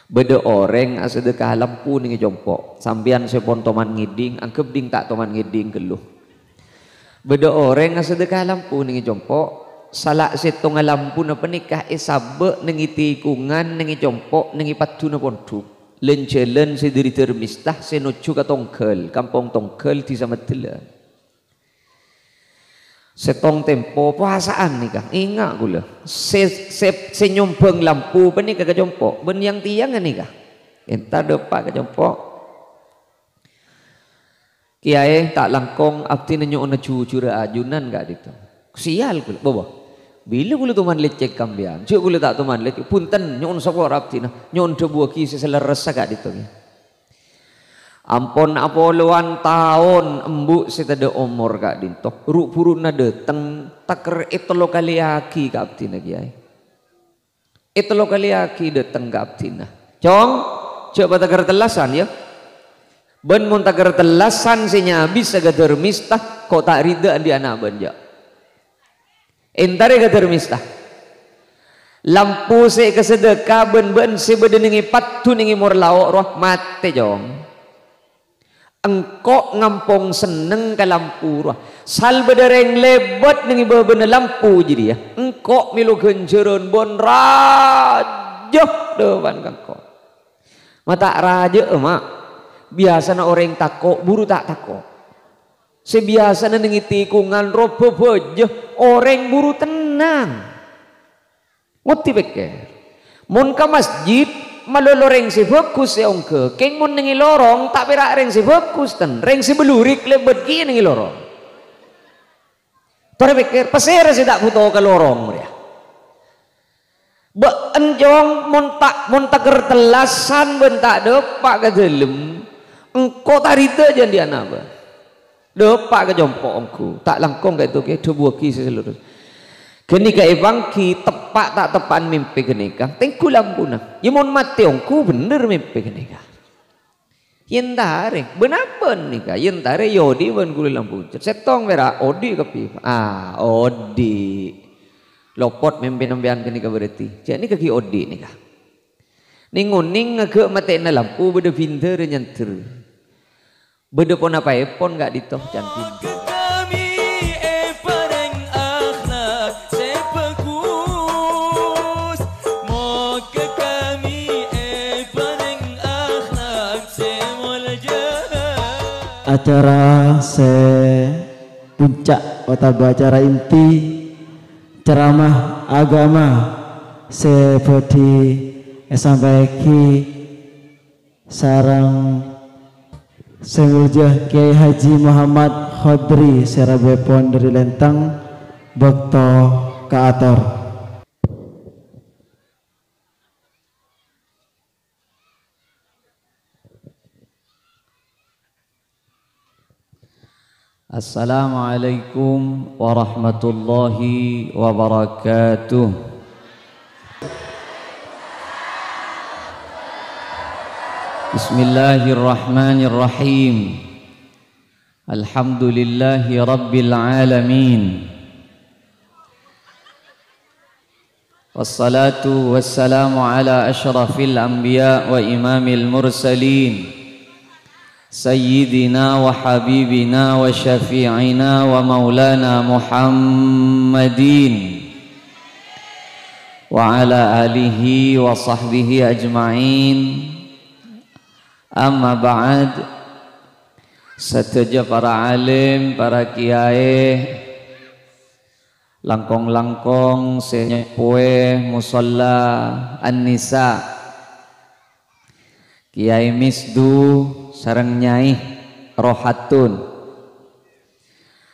Beda orang sedekah lampu ning jompok sampean sepon toman ngiding angkep ding tak toman ngiding geluh. Beda orang sedekah lampu ning jompok salak setong lampu na penikah sabe ning tikungan ning jompok ning patu na pontu lencelen sediri termistah senuju ka Tongkel kampung Tongkel di Sametela setong tempo puasaan nih kang ingat gula senyumbang lampu benih ke jompok ben yang tiang nih kang entar depak ke jompok kiai tak langkong abdi nenyo ona jujur ajunan gak gitu sial gula bawa bila gula tuman lecek kambian cuk gula tak tuman lecek punten nyon sapa abdi nah nyon debu ki seseleresa gak gitu ampun apoluan tahun embuk setada umur kak dintoh ruk puruna dateng taker itelo kali aki kak abdina kiai itelo kali aki dateng kak abdina cong coba taker telasan ya ben mun taker telasan sinya bisa gadar mistah kok tak rida di anak banja entare gadar mistah lampu se kesedekah ben se bedeningi patu ningi mur laok roh mate jong engkau ngampong seneng ke lampu ruah sal bedereng lebat nengi bener lampu jadi ya engkau milu genjeron bon raja depan kangko mata raja emak biasa na orang takok buru tak takok sebiasa na nengi tikungan robo bojo orang buru tenang nguti beker mun ka masjid maloloreng si fokus ya ongke keng mun nengi lorong tak berak reng si fokus ten reng si belurik lebet ki nengi lorong tore pikir pesere si tak butuh ke lorong dia be enjong mun tak gertelasan ben tak depak ke dalem engko tarita jan di anak ba depak ke jompok ongku tak langkong ke itu ke dua ki seluruh kenika evangki tepak tak tepan mimpi kenika tengku lampuna yamun mati ongku bener mimpi kenika yentare benapa nika yentare yodi ben kuli lampu setong merah odi kepi odi lopot mimpi nambian kenika berarti jadi kaki odi nika ninguning ngeke mati na lampu beda pinter nyanter beda pon apa pon gak ditoh cantik acara se puncak atau acara inti ceramah agama se bodi sampai ki sarang semulja Kiai Haji Muhammad Khodri Serabepon dari Lentang Bekto Kaator. Assalamualaikum warahmatullahi wabarakatuh. Bismillahirrahmanirrahim. Alhamdulillahi rabbil alamin. Wassalatu wassalamu ala ashrafil anbiya wa imamil mursalin Sayyidina wa habibina wa syafi'ina wa maulana Muhammadin wa ala alihi wa sahbihi ajma'in. Amma ba'd. Setuju para alim, para kiai, langkong-langkong senyepoe musalla An-Nisa, Kiai Misdu sareng Nyai Rohatun,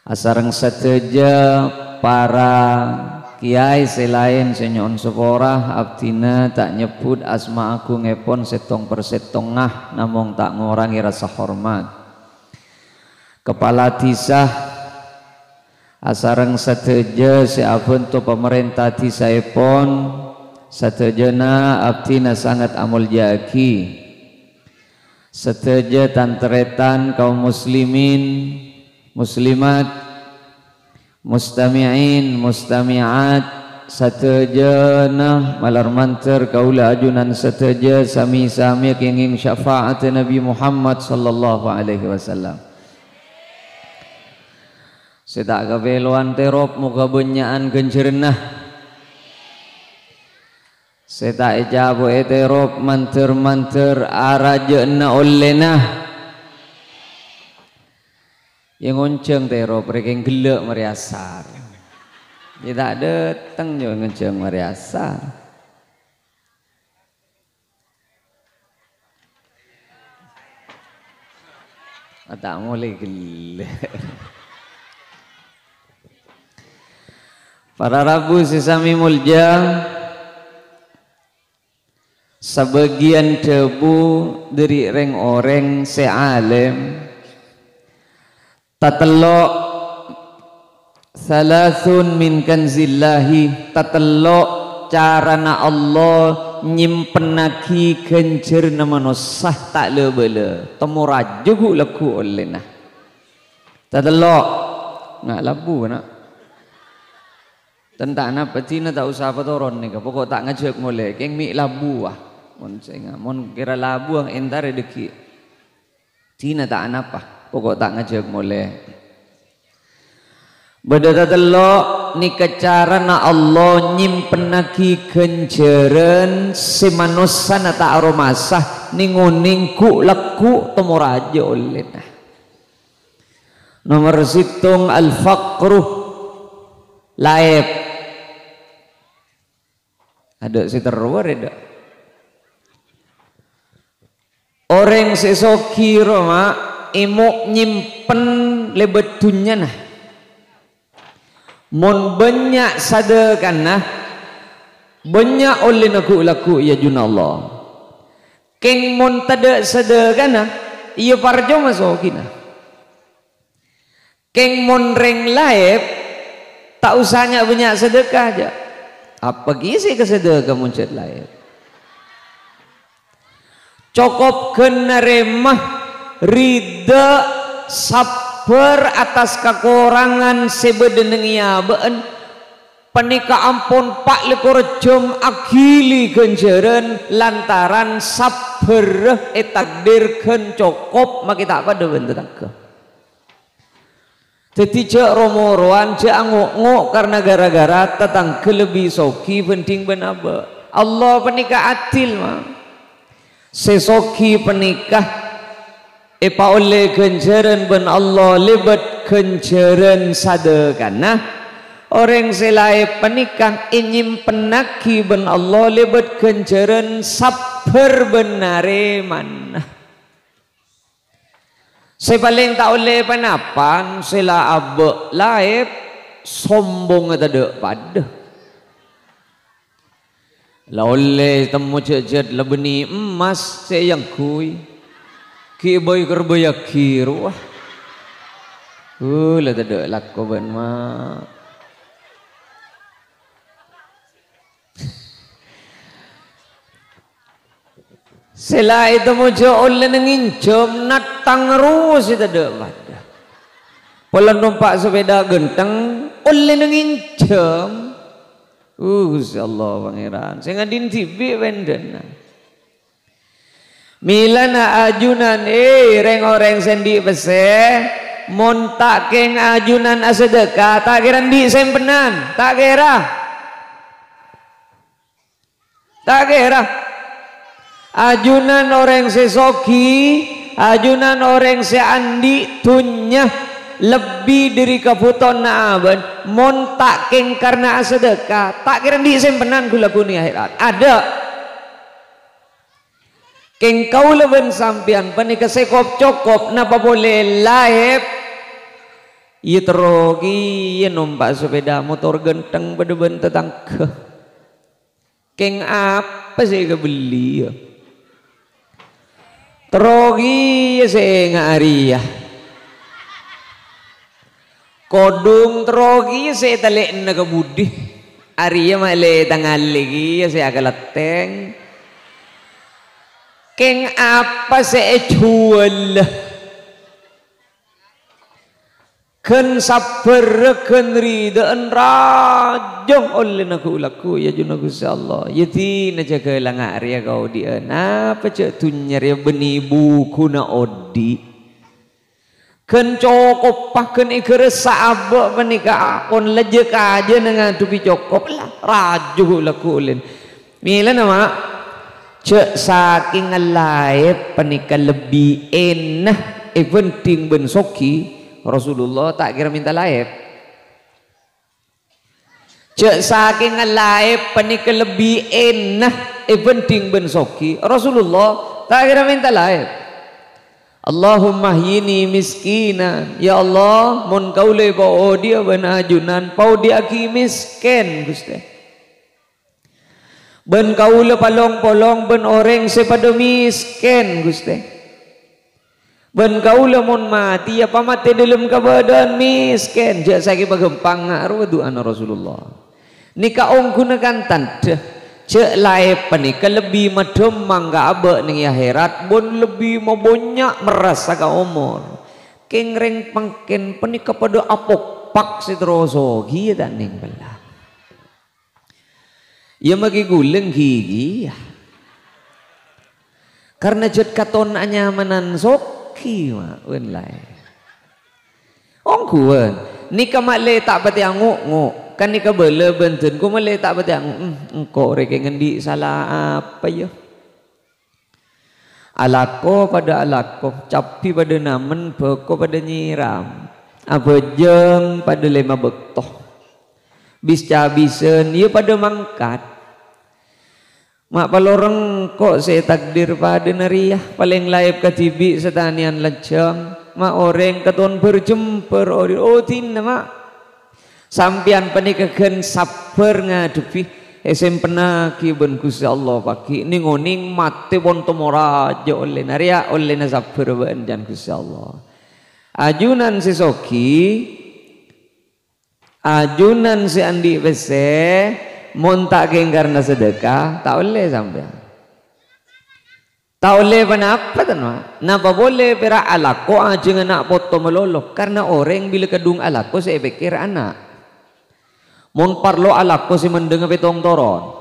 asareng sateja para kiai selain senyon seporah abdina tak nyebut asma aku ngepon setong persetongah namung tak ngorangi rasa hormat. Kepala desa asareng sateja seapun tu pemerintah desa epon satejana abdina sangat amul jaki. Seteja tantretan kaum muslimin, muslimat, mustami'in, mustami'at satejana malar mantar kaula ajunan sateja sami-sami kenging syafaat Nabi Muhammad sallallahu alaihi wasallam. Setak kabeloan terop muka benyaan gencernah. Setak ejabo eterop manter-manter arajena ollenah. Yang ngonceng terop rekeng gelek meriasar. Dia tak datang juga ngonceng meriasar. Tak mulai gelek. Para Rabu sesami mulja, sebagian debu dari reng orang sealim tatelok salasun min kanzillahi tatelok carana Allah nyimpenaki kencer nama nosah tak lebele temu rajugu laku oleh nah tatelok nak labu nak tentang apa tina tak usah apa toron ni pokok tak ngajak mulai keng mi labu ah mon saya mon kira labu ang entar deki tina tak apa pokok tak ngajak mulai beda telok ni kecarana Allah nyimpenaki kenjeren semanusan tak aromasah ni nguning ku laku temu raja oleh nah nomor situng al-faqruh laib ada si terwar ada orang sesoki Roma imuk nyimpen lebetunya nah mon banyak sadakan nah banyak oleh naku laku ya junallah keng mon tada sadakan nah iya parjo masoki nah keng mon reng laib tak usahnya banyak sedekah aja apa gisi kesedekah muncul lain cukup kena remah rida sabar atas kekurangan sebedeneng iabaan panika ampun pak lekor jom akili kenjeren lantaran sabar takdirkan cukup makita apa dewen tetangga jadi cek romoroan cek ngok-ngok karena gara-gara tetang kelebih soki penting benaba Allah penikah adil mah sesoki penikah epa oleh kenjeren ben Allah lebat kenjeren sadekana orang selai penikah inyim penaki ben Allah lebat kenjeren sabar benare mana saya paling tak oleh panapan sila abek laib sombong tak pada la oleh temu cecet lebeni emas saya yang kui ki boy kerbaya kiru la tak ada laku ben mak sela itu muncul oleh nengincom natang rus itu ada pada pola numpak sepeda genteng oleh nengincom Allah pangeran saya ngadin TV wenden milana ajunan reng-oreng sendi bese montak keng ajunan asedekah tak kira di sempenan tak kira ajunan orang sesoki ajunan orang seandi tunya lebih dari kebutuhan naaban montak keng karena sedekah tak kira di sempenan gula kuni akhirat ada keng kau leben sampian panika sekop cokop napa boleh laib iya terogi iya numpak sepeda motor genteng bedeben tetangga keng apa sih kebeli ya terogi saya ngariah kodung terogi saya talek na kebudi ariya male tangal lagi saya kalateng keng apa saya jual ken sabar ken ridaan rajong oleh naku laku ya juna Gusti Allah ya tina jaga langak ria kau dia napa cek tunyar ya beni buku na odi ken cokop pak ken ikere saabak menika on lejek aja dengan tupi cokop lah raju laku oleh mila nama cek saking alaip penika lebih enak penting ben soki Rasulullah tak kira minta laib cek saking laib penika lebih enak penting ben soki Rasulullah tak kira minta laib Allahumma yini miskinan ya Allah mun kaule bao dia ben ajunan pau dia ki miskin Gusti ben kaule palong-polong ben orang sepada miskin Gusti ben kaula mun mati apa mati dalam keadaan miskin jak sagi bagempang ngaruh doa Rasulullah nika ong gunakan tanda cek lae panika lebih madem mangga abe ning akhirat bon lebih mabonyak merasa ka umur kengreng pangken panika pada apok pak sitroso gi tak ning belah ya magi guleng gigi karena jet katon anyamanan sok kiwa wen lai ong kuwen nika male tak pati anguk kan nika bele benten ku male tak pati anguk engko rek ngendi salah apa ya alako pada alako capi pada namen beko pada nyiram abejeng pada lema bektoh bisca bisen ya pada mangkat mak paloreng kok saya takdir pada nariah paling laib katibi setanian lejang mak orang katon berjemper oh tina mak sampian panikagen sabar ngadepi esem penaki ben Gusti Allah pagi ningoning mate wonten moraja oleh naria oleh na sabar ben jan Gusti Allah ajunan si Soki ajunan si Andi Bese montak geng karena sedekah tak boleh sampai tak boleh kenapa tanpa napa boleh pera alako aja nak foto melolok karena orang bila kedung alako saya pikir anak mon parlo alako si mendengar petong toron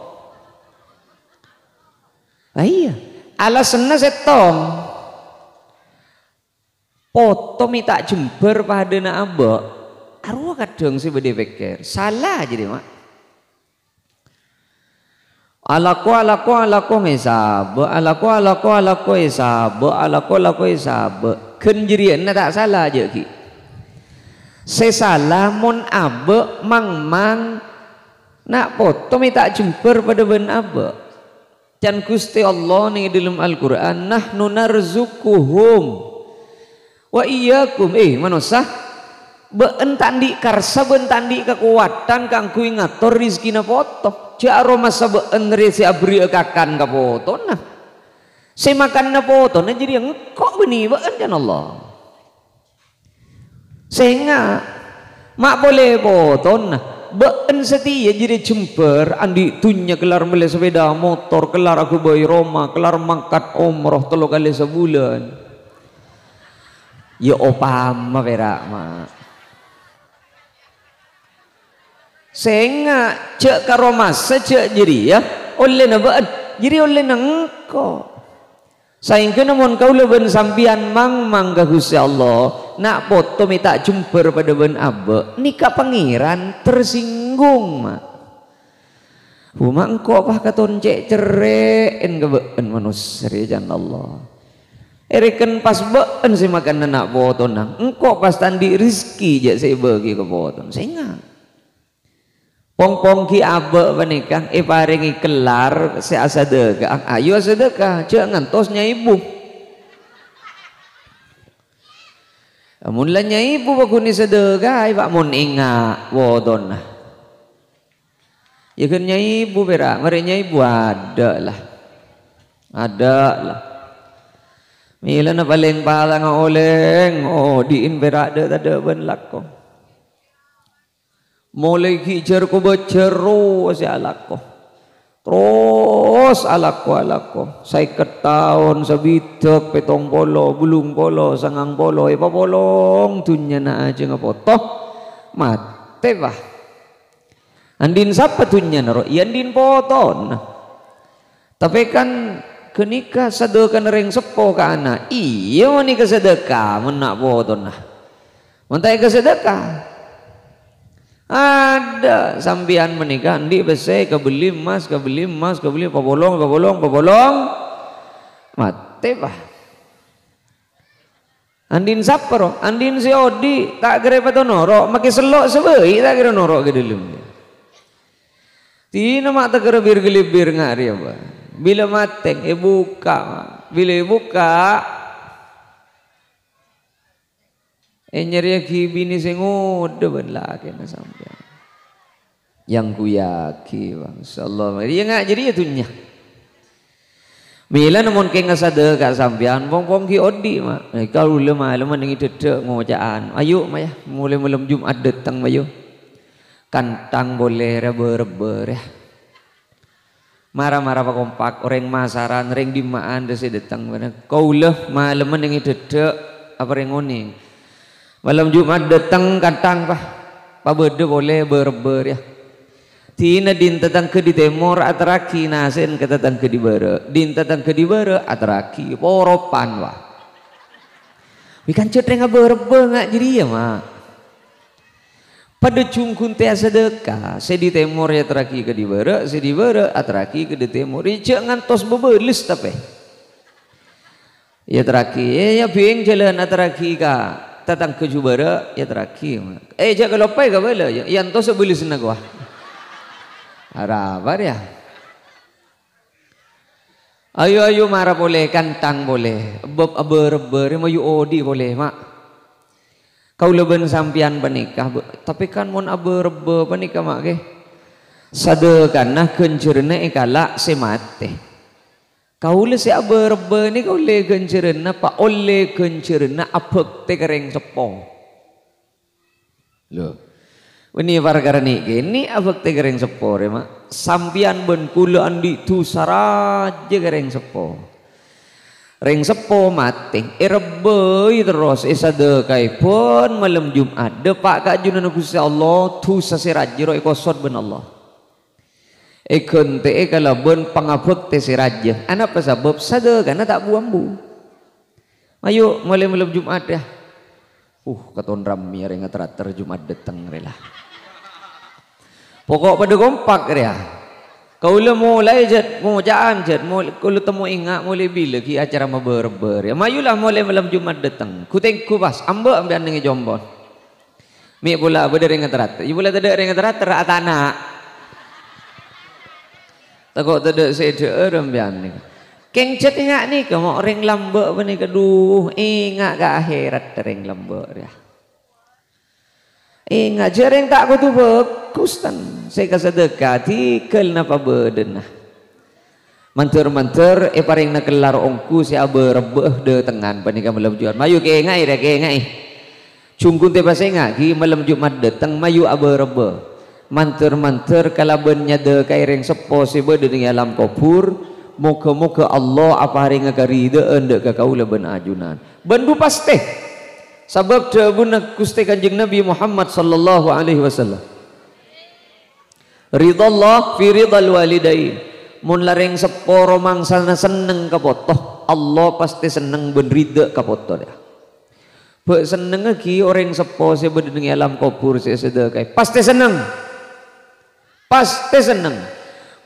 iya alasannya setong foto minta jember pada nak abak arwah kadang sih bede pikir salah jadi mak alako ngesab alako esab kenjirian tak salah aja ki sesalah mon abe mang nak foto minta jemper pada ben abe dan Gusti Allah nih dalam Al-Qur'an nahnu narzukuhum wa iyyakum manusia ben tandi karsa ben tandi kekuatan kang kui ngatur rizkina foto jaro masa bener si abri kakan ka foto nah si makan na foto nah jadi engkau beni beun kan Allah sehingga mak boleh foto nah beun setia jadi jemper andi tunya kelar beli sepeda motor kelar aku bayi Roma kelar mangkat umroh 3 kali sebulan ya opama perak mak sehingga cek karomas sejak jadi ya oleh nabaan jadi oleh nangko sehingga namun kau leben sampian mang ke Gusti Allah nak foto minta jumper pada ben abe nikah pangeran tersinggung mak engko apa katon cek cereen ke ben manusia jan Allah ereken pas ben si makan nak foto nang engko pas tandi rizki je saya bagi ke foto sehingga pong ki abe menikah paringi kelar si asadekah ayo sedekah jangan tosnya ibu mun lanya ibu bakuni sedekah pak mun inga wodon ya kan ibu berak merenya ibu ada lah mila na paling palang oleng diin berak ada ben lakko mulai kijar ko bacero si alako Terus alako saya ketaon sabitek petong polo bulung polo sangang polo apa polong tunya na aja ngapotoh mate bah andin siapa tunya naro andin poton tapi kan kenika sedekah reng sepo ka anak iya mani kesedekah menak poton nah mentai kesedekah ada sambian menikah andi bese kebeli emas kebeli pabolong mate bah andin sapro andin si odi tak kira pato norok maki selok sebei tak kira norok ke dalam tina mak tak kira bir gelibir ngari apa bila mateng buka bila buka nyari bini sengode ben lagi na sampean yang ku yaki bang insyaallah dia nggak jadi ya tunya bila namun ke ngasadeka sampean pong ki odi mak kalau lemah nengi dedek ngocaan ayo maya mulai malam Jumat datang mayo kantang boleh rebe ya marah-marah pak kompak orang masaran orang dimaan desi datang mana kau leh malam nengi dedek apa rengoni malam Jumat datang kantang pak berde boleh berber ya tina din tatang ke di timur atraki nasen ke tatang ke di bara din tatang ke di bara atraki poropan wah wikan cetreng berber nggak jadi ya mak pada cungkun teh sedekah se di timur ya atraki ke di bara atraki ke di timur ya ngantos bebelis tapi ya atraki ya bing jalan atraki ka tatang ke jubara ya terakhir jaga lopai ka bala yang to sebeli sena gua arabar ya ayo marah boleh kantang boleh ber mayu odi boleh mak kau leben sampian panikah tapi kan mon aberbe panikah mak ke sadekana kencerna ikala semate kau le si aberbe ni kau le kencerna pak oleh kencerna apek te kereng sepo lo ini perkara ni gini apek te kereng sepo re mak sampian ben kula andi tu saraja kereng sepo reng sepo mati erebe terus sadekah pun malam Jumat depak ka junan Gusti Allah tu sasirajiro ikosot ben Allah ikon te kalau bon pangapek te si raja anak pasabab sadekah na tak buambu ayo mulai malam Jumat ya katon rami reng terater Jumat datang rela pokok pada kompak ya kau le mulai jad mau jaan jad kalau temu ingat mulai bila ki acara maber ya mayulah mulai malam Jumat datang kutengku pas ambek ambian nengi jombon mi pula beda reng terater ibu pula tidak reng terater atana takut tidak sedek rembian ni keng cet ingat ni ke mau orang lambak apa ni keduh ingat ke akhirat orang lambak ya ingat jereng tak aku tu bagus tan saya kesedekah tikel napa berdenah manter paring nak kelar ongku si aberebeh de tengan panika malam Jumat mayu ke ngai dah ke ngai cungkun te pas ingat ki malam Jumat datang mayu aberebeh manter kalaban nyada kaireng sepo sebe dengan alam kubur moga-moga Allah apa hari ngakarida endek ka kaula ben ajunan bandu pasti sebab tabuna Gusti Kanjeng Nabi Muhammad sallallahu alaihi wasallam ridallah fi ridal walidain mun lareng sepo romangsana seneng kapotoh Allah pasti seneng ben rida kapotoh dia be seneng lagi orang sepo sebe dengan alam kubur sedekah pasti seneng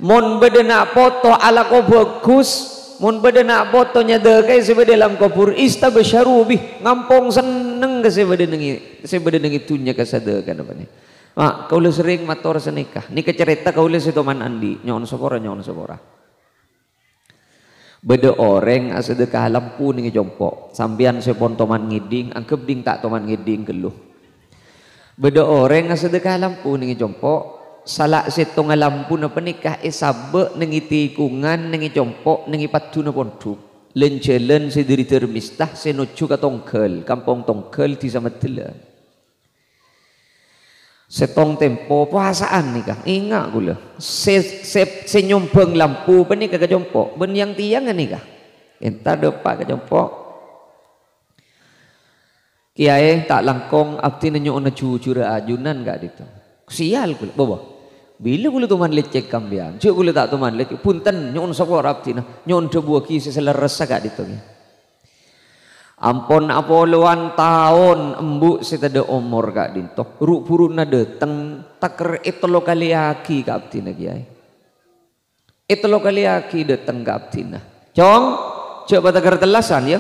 mon beda nak foto ala ko bagus mon beda nak foto nyada kay si beda dalam kubur istabsyaru bih ngampong seneng ke si beda nengi tunya kasadeukeun apa ni mak kau le sering mator senikah ni kecerita kau le si toman andi nyon sopora beda orang asedekah lampu nengi jompo sambian sepon toman ngiding angkep ding tak toman ngiding geluh beda orang asedekah lampu nengi jompo salak setong lampu na penikah sabe nengi tikungan nengi compok nengi patu na ponduk lencelen sediri termistah senucu ka tongkel kampung tongkel di samatela setong tempo puasaan nih kah ingat gula se nyompeng lampu ben ni kagak jompo ben yang tiang nih kah entar depak ke jompo kiai tak langkong abdi nanyo na cucura ajunan gak gitu sial gula bawa bila gula tuman lecek kambian cuk gula tak tuman lecek punten nyon sapa abdi nah nyon debu ki seleres gak gitu ampun apoluan tahun embuk setada umur kak dintok ruk purun dateng taker itelo kali aki kak abdina kiai itelo kali aki dateng kak abdina cong coba taker telasan ya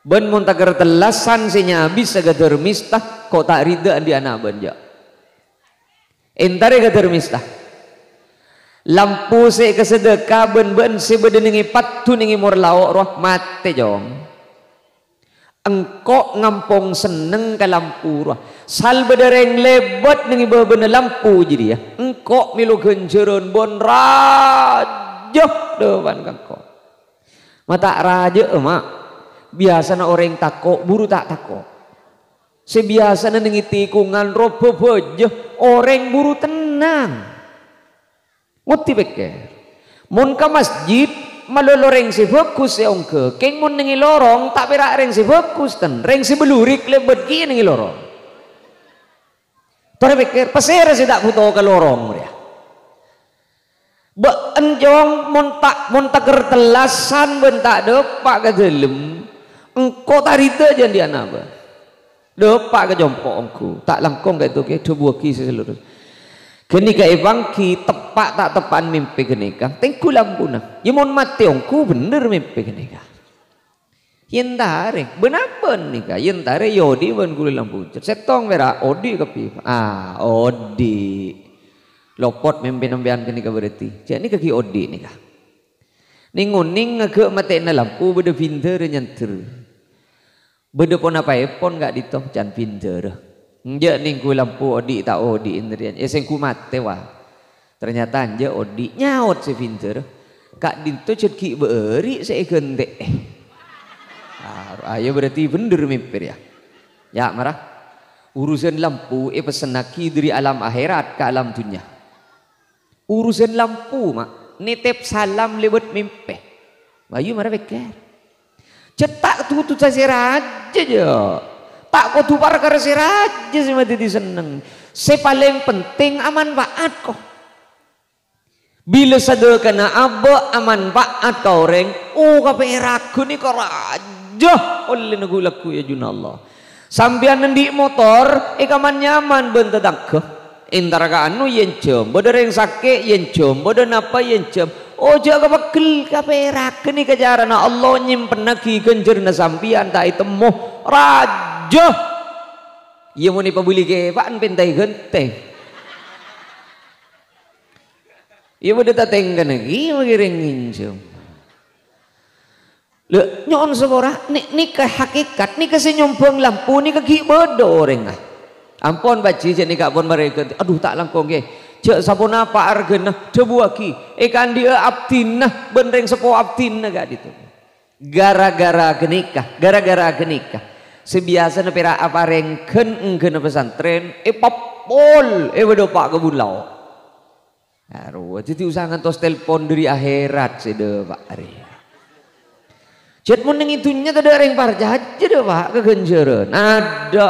ben mun taker telasan sinya bisa gader mistah kok tak rida di anak banja entare gader mistah lampu se kesedekah ben se bedeningi patu ningi mor laok roh mate jong engkau ngampong seneng ke lampu roh sal bedereng lebot nengi bebenah lampu jadi ya engkau milu genjeron bon raja depan kangko mata raja emak biasa na orang takok buru tak takok sebiasa na nengi tikungan robo bojo orang buru tenang nguti beker mun ka masjid maloloreng si fokus ya ongke keng mun nengi lorong tak berak reng si fokus ten reng si belurik lebet ki nengi lorong tore pikir pasir si tak butuh ke lorong dia be enjong mun tak kertelasan ben tak depak ke delem engko tarita jan dia napa depak ke jompok engko tak langkong ke itu ke dua ki seluruh kenika evangki tepak tak tepan mimpi kenika tengku lampuna yemun mati ongku bener mimpi kenika yentare benapa nika yentare yodi ben kuli lampu setong vera odi kepi odi lopot mimpi nambian kenika berarti jadi kaki odi nika ninguning ngeke mati na lampu beda pinter nyanter beda pon apa pon gak ditoh jan pinter nje ningku lampu odi tak odi indrian esengku mate wah ternyata nje odi nyaut si pinter kak dinto cedki beuri se gende ayo berarti bener mimpir ya marah urusan lampu pesenaki dari alam akhirat ke alam dunia urusan lampu mak nitip salam lewat mimpi ayo marah beker cetak tutu sasiraja aja tak kau tupar karena raja sih mati seneng. Se paling penting aman baat kok. Bila sadar kena aba aman baat kau reng. Kape ragu ni kau raja. Oleh nagulaku ya junallah. Sambian nendi motor, kaman nyaman bentadang ke. Intara ka anu yen jam, bodo reng sakit yen jam, bodo napa yen jam. Jaga bakal kape ragu ni kejaran Allah nyimpen lagi genjer na sambian tak itemu raja. Ia mau ni pabuli ke pak pentai genteng. Ia mau datang kan lagi mengiring injam. Le nyon sebora ni ke hakikat ni ke senyompong lampu ni ke ki bodo orang ah. Ampun baci je ni kak pun mereka. Aduh tak langkong ke. Cek sapon apa argena debuaki. Kan dia abtinah benreng sepo abtinah gak gitu. Gara-gara genikah. Sebiasa na pera apa rengken engken pesantren papol bedopak kebun lau aru jadi usahakan tos telepon dari akhirat sede pak ari cet mun ning itunya tada reng parja aja deh pak kegenjeran ada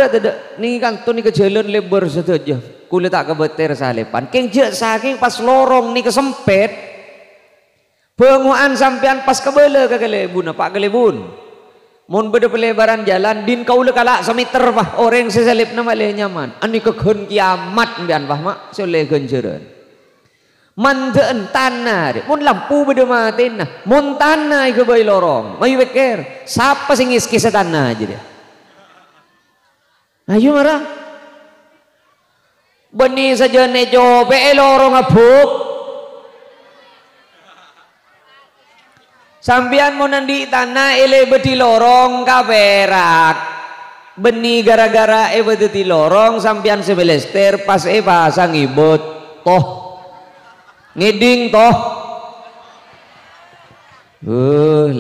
tidak nih kantor nih ke jalan lebar saja kulit tak kebeter salepan keng jek saking pas lorong nih kesempet penguan sampean pas kebele ke kelebun apa kelebun mun beda pelebaran jalan din kau lekala semeter bah orang sesalip nama le nyaman ani keken kiamat mbian bah mak sole genjeran mandeen tanah mun lampu beda matin nah mun tanah ke bayi lorong mayu beker siapa sing ngis kisah tanah aja dia ayo marah beni saja nejo be lorong abuk sambian mau nandi tanah ele beti lorong kaperak beni gara-gara beti lorong sambian sebelester pas pasang ibut toh ngiding toh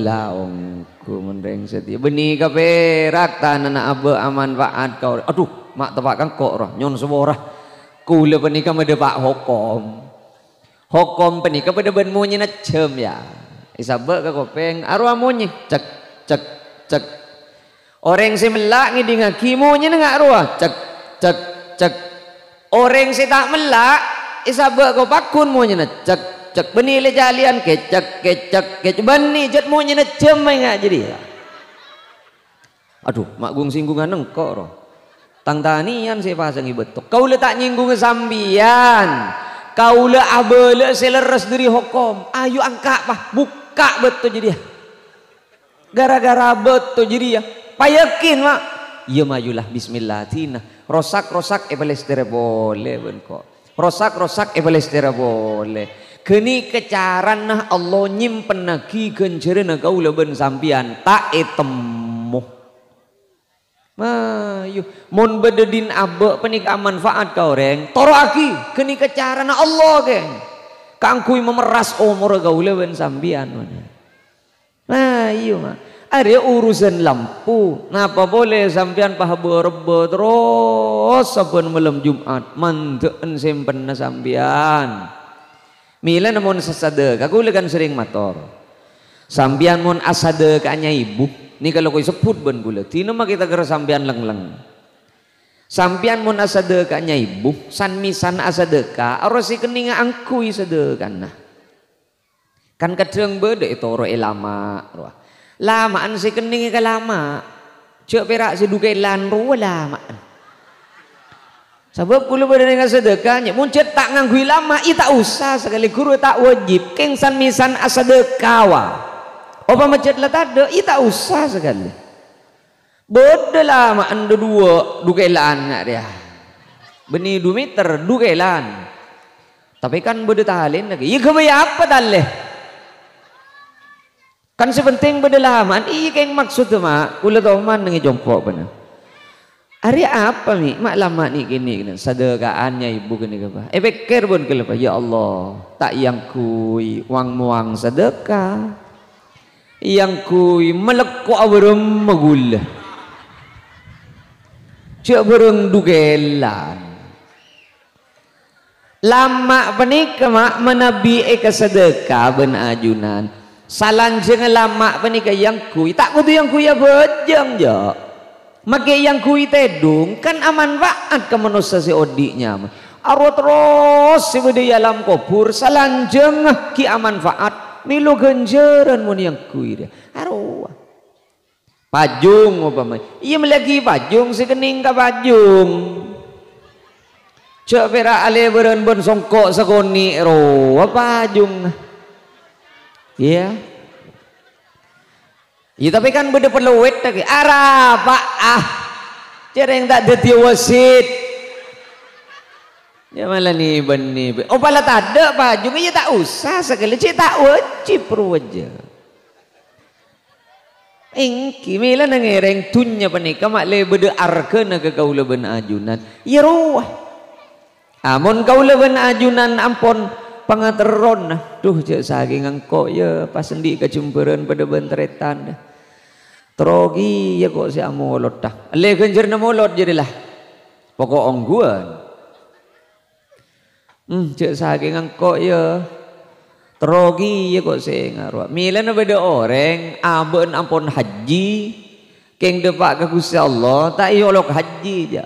laong aku mendeng setia benih ka perak tanana abe aman faat kau aduh mak tepak kang kok roh nyon seborah kula penika mede pak hokom penika pada ben munyi na cem ya isabe ka kopeng arwah munyi cek cek cek orang si melak ngidi ngaki munyi na arwah cek cek cek orang si tak melak isabe ka pakun munyi na cek cek benih le jalian kecek kecek kecek benih jet munyi na cem ngak jadi aduh mak gung singgungan engkok roh tang tanian saya pasang betok kau le tak nyinggung sambian kau le abele seleres dari hukum ayo angkat pah buka betul jadi gara-gara betul jadi ya payakin mak iya majulah bismillah tina rosak ebalestere boleh benko rosak ebalestere boleh kini kecaran nah Allah nyimpen naki kencerena kau le ben sambian tak etemuh Mayu, mon bededin abe penika manfaat kau reng, toro aki keni kecarana Allah geng, kangkui memeras umur gaule ben sambian mana. Mayu mah, ada urusan lampu, napa boleh sambian pahaberbe terus saben malam Jumat, manteen simpen na sambian. Mila namun sesade, kagu kan sering motor, sambian mon asade kanya ibu. Ni kalau kau sebut ben gula, tina mah kita kira sampian leng-leng. Sampian mun asadekanya ibu, san misan asadeka, arosi keninga angkui sadekan. Kan kadang beda itu oro lama, lamaan si keninga lama, cek perak si dukai lanru lama. Sebab kula beda dengan sedekahnya, mun tak ngangkui lama, tak usah sekali guru tak wajib, keng san misan asadekawa. Apa macet lah tada, tak usah sekali. Beda lama anda dukailan nak dia. Benih 2 meter dukailan. Tapi kan beda talin lagi. Iya kebaya apa talih? Kan sepenting beda lama. Iya keng maksud tu mak. Kula tahu man nengi jompok benar. Hari apa mi? Mak lama ni gini. Sedekaannya ibu gini apa? Pikir pun kelapa. Ya Allah, tak yang kui wang muang sedekah. Yang kui melekuk awerem magul cek bereng dugelan lama penika mak menabi eka sedekah ben ajunan salanjeng lama penika yang kui tak kudu yang kui ya bejeng jo make yang kui tedung kan aman waat ke manusia si odiknya arwah terus si budaya alam kubur salanjeng ki aman faat milu genjeran mun yang kui dia arwah pajung apa mah iya melagi pajung si kening ka pajung cek pera ale beren bon songkok sakoni ro pajung iya iya tapi kan beda perluwet lagi arah pak cereng tak dadi wasit ya malah nih benih. Oh pala tak ada pajung ya tak usah sekali cik tak wajib aja. Engki mila nangereng tunya panika mak le bede arkena ke kaula ben ajunan. Ya ruah. Amun kaula ben ajunan ampon pangateron nah. Duh cek saking engko ya pas endi kecumpereun pada benteretan dah. Trogi ya kok si amolot dah. Le genjerna molot jadilah. Pokok ongguan. Cek saking engkau ya terogi ya kok saya ngaruh milan beda orang aben ampun haji keng depak ke Gusti Allah tak yolok haji aja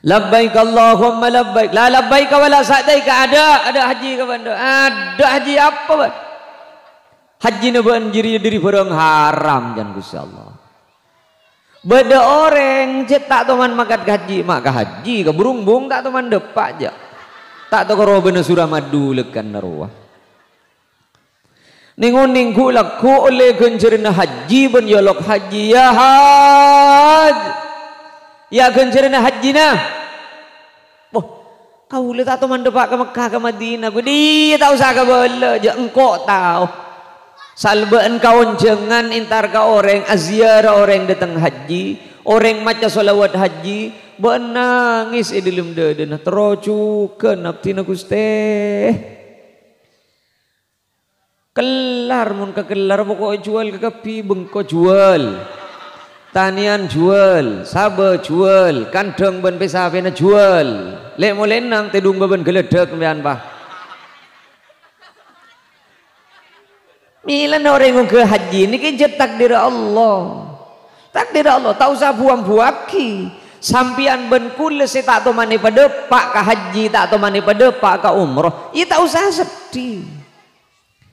labbaik Allahumma labbaik la labbaik wala sa'daik ada haji ke benda ada haji apa ban haji na banjiri diri barang haram jan Gusti Allah beda orang cetak teman makat haji maka haji ke burung-burung tak teman depak aja tak tahu kalau benar surah madu lekan naruah. Ninguning laku oleh gencerna haji ben yolok haji ya haj. Ya gencerna haji na. Oh, kau lihat tak teman depak ke Mekah ke Madinah. Dia tak usah ke bola je engkau tahu. Salba engkau jangan intar ke orang aziarah orang datang haji, orang maca solawat haji. Benangis dalam dada terojukan abdi na Gusti kelar mun kekelar pokok jual ke kepi bengko jual. Tanian jual, sabar jual, kandang ben pesapena jual. Lek mo lenang tedung beben geledek mbian bah. Milan orang ke haji ini kan takdir Allah. Takdir Allah, tak usah buang-buaki. Sampian ben kule se tak mani pada pak ka haji tak mani pada pak ka umroh. Ia tak usah sedih.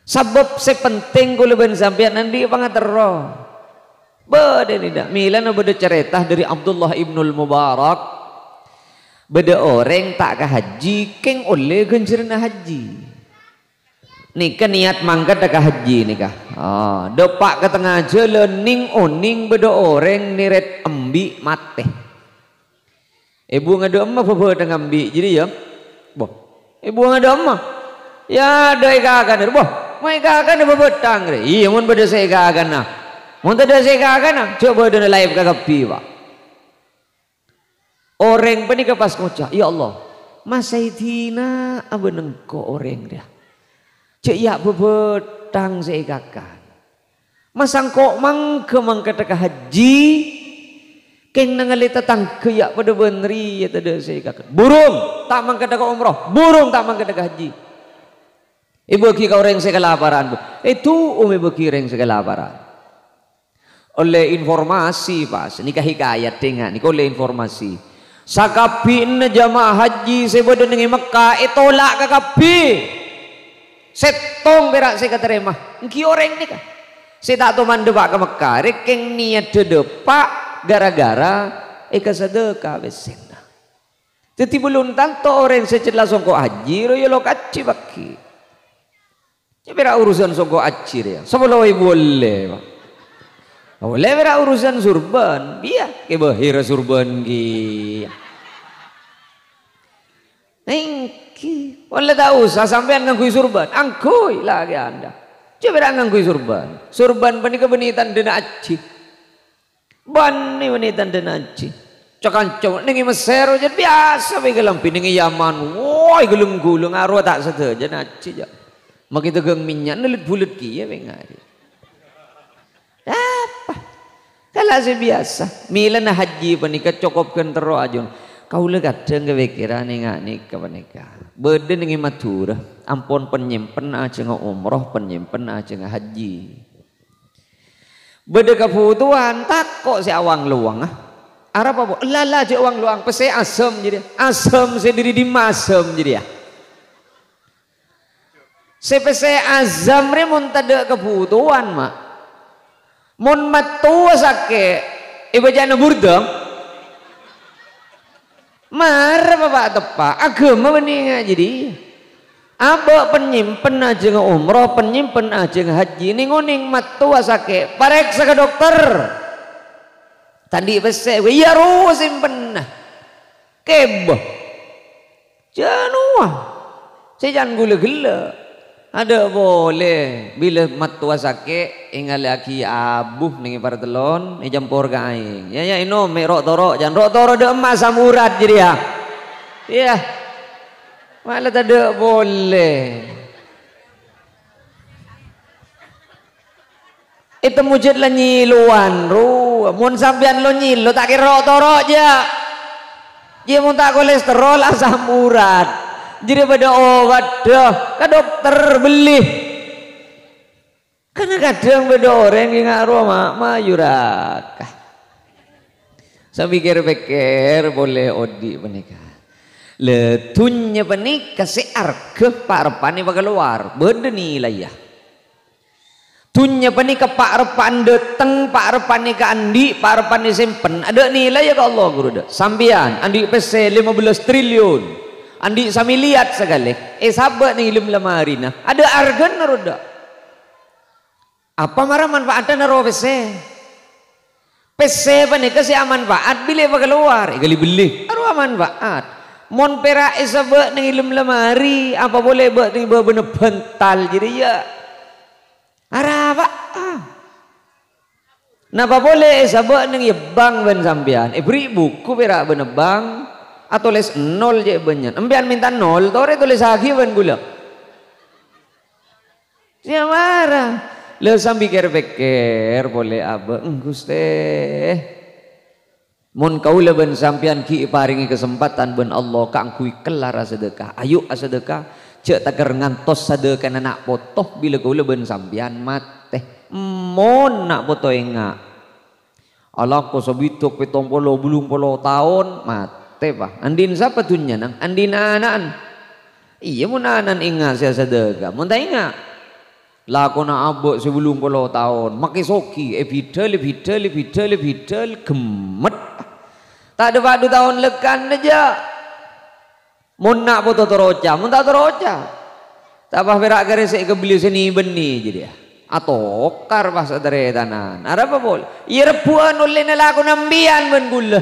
Sebab sepenting kule ben sampian nanti pangatero. Beda ni dah. Milan beda cerita dari Abdullah ibnul Mubarak. Beda orang tak ka haji keng oleh gencerna haji. Nikah niat mangkat dah ka haji nikah. Depak ke tengah jalan ning oning beda orang niret embi mate. Ibu ngada emak apa dah ngambil jadi ya. Boh. Ibu ngada emak. Ya ada ikakan boh. Mai ikakan apa betang re. Iya mun beda saya ikakan nah. Mun tak ada saya ikakan nah. Coba dah live ka kapi pak. Orang pani ke pas ngocah. Ya Allah. Mas Saidina abeneng ko orang dia. Cek ya bebetang saya ikakan. Masang kok mangke mangkat ka haji. Keng nangali tatang keyak pada benri ya tada saya kakak. Burung tak mangkat ka umroh, burung tak mangkat ka haji. Ibu ki kau reng saya kelaparan bu. Itu ibu ki reng saya kelaparan. Oleh informasi pas nikah hikayat tengah ni oleh informasi. Sakapin jamaah haji saya bodoh nengi Mekah itolak ka kapi. Setong berak saya katerima. Engki orang ni kah? Saya tak tahu mandebak ke Mekah. Rekeng niat depak. Gara-gara sedekah besena. Jadi belum tanto orang secelah songko haji royo lo kaci baki. Ya bera urusan songko haji ya. Sebelum boleh. Boleh bera urusan surban. Biar ke bahira surban ki. Engki. Boleh tak usah sampean ngangkui surban. Angkui lagi anda. Coba bera ngangkui surban. Surban panika benitan dena haji. Bani wanita dan haji cok-cok nengi Mesir jadi biasa bagi lampi nengi Yaman woi gelung-gulung arwah tak sedaja haji ja mak itu geng minyak nelit bulat kia bengari apa kalau biasa milan haji panika cokopkan tero ajon kau legat dengan pikiran nih kepanika beda nengi Madura ampun penyimpen aja umroh penyimpen aja haji. Beda kebutuhan tak kok si awang luang Arab apa? Lala je awang luang pese asam jadi asam sendiri di masam jadi ya. Sepese azam re mun tada kebutuhan mak. Mun matua sake ibu jana burdam. Marah bapak tepak agama bening jadi. Aba penyimpen aja nge umroh, penyimpen aja nge haji. Ninguning matua sake, pareksa ke dokter. Tadi besek, ya ruh simpen. Keboh. Jangan saya jangan gula-gula. Ada boleh bila matua sake, ingat lagi abuh ningi partelon, jampur kain. Ya ino merok torok, jangan rok torok de emas samurat jadi ya. Iya. Malah tak ada boleh. Itu mujud lah nyiluan ru. Mun sampean lo nyilo tak kira torok aja. Dia mun tak kolesterol asam urat. Jadi pada obat dah ke dokter beli. Karena kadang pada orang yang ngaruh mak yurakah. Saya pikir-pikir boleh odi menikah. Letunya panik kasih arke parpani bagai luar beda nilai ya tunya panik ke parpan deteng parpani ke andi parpani simpen ada nilai ya ke Allah guru dah sambian andi pese 15 triliun andi sami lihat segala sahabat nih ilmu lemari nah ada argan naroda apa marah manfaatnya naro pese pese panik kasih manfaat bila bagai luar gali beli arwah manfaat mon pera isabek ning ilmu lemari apa boleh buat ning bener bental jadi ya araba napa boleh isabek ning bang ben sampean beri buku pera bener bang atau les nol je banyak empian minta nol tore tulis lagi ben gula Dia marah. Le sambil pikir boleh apa Gusti. Mun kau leben sampian ki paringi kesempatan ben Allah kang kui kelar sedekah. Ayo sedekah. Cek taker ngantos sedekah anak potoh bila kau leben sampian mate. Mon nak foto enggak. Allah ko sabitok 70 tahun mate pak. Andin siapa tunya nang? Andin anan. Iya mun anan ingat saya sedekah. Mun tak ingat. Laku na abok sebelum 10 tahun maki soki bidal gemet tak ada waktu tahun lekan aja mun nak foto teroca mun tak teroca tak apa berak garis kebeli seni beni jadi atau kar pas dari tanan ada apa bol iya rebuan oleh laku nambian ben gula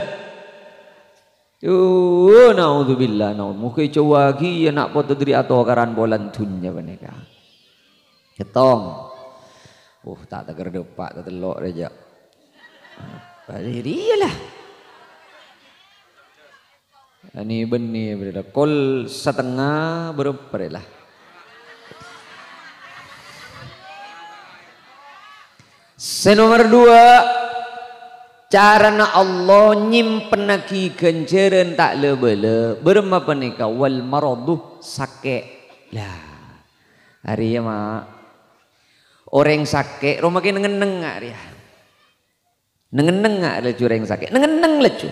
naudzubillah mungkin coba lagi ya nak foto dari atau karan bolan tunya beneka ketong tak tegar depak tak telok aja balik dia lah ini benih berada kol setengah berapa lah nomor 2 cara na Allah nyimpen lagi ganjaran tak lebele berma penika wal maradu sakit lah hari ya mak orang sakit rumah kita nengeneng nggak dia nengeneng nggak ada orang sakit nengeneng lecu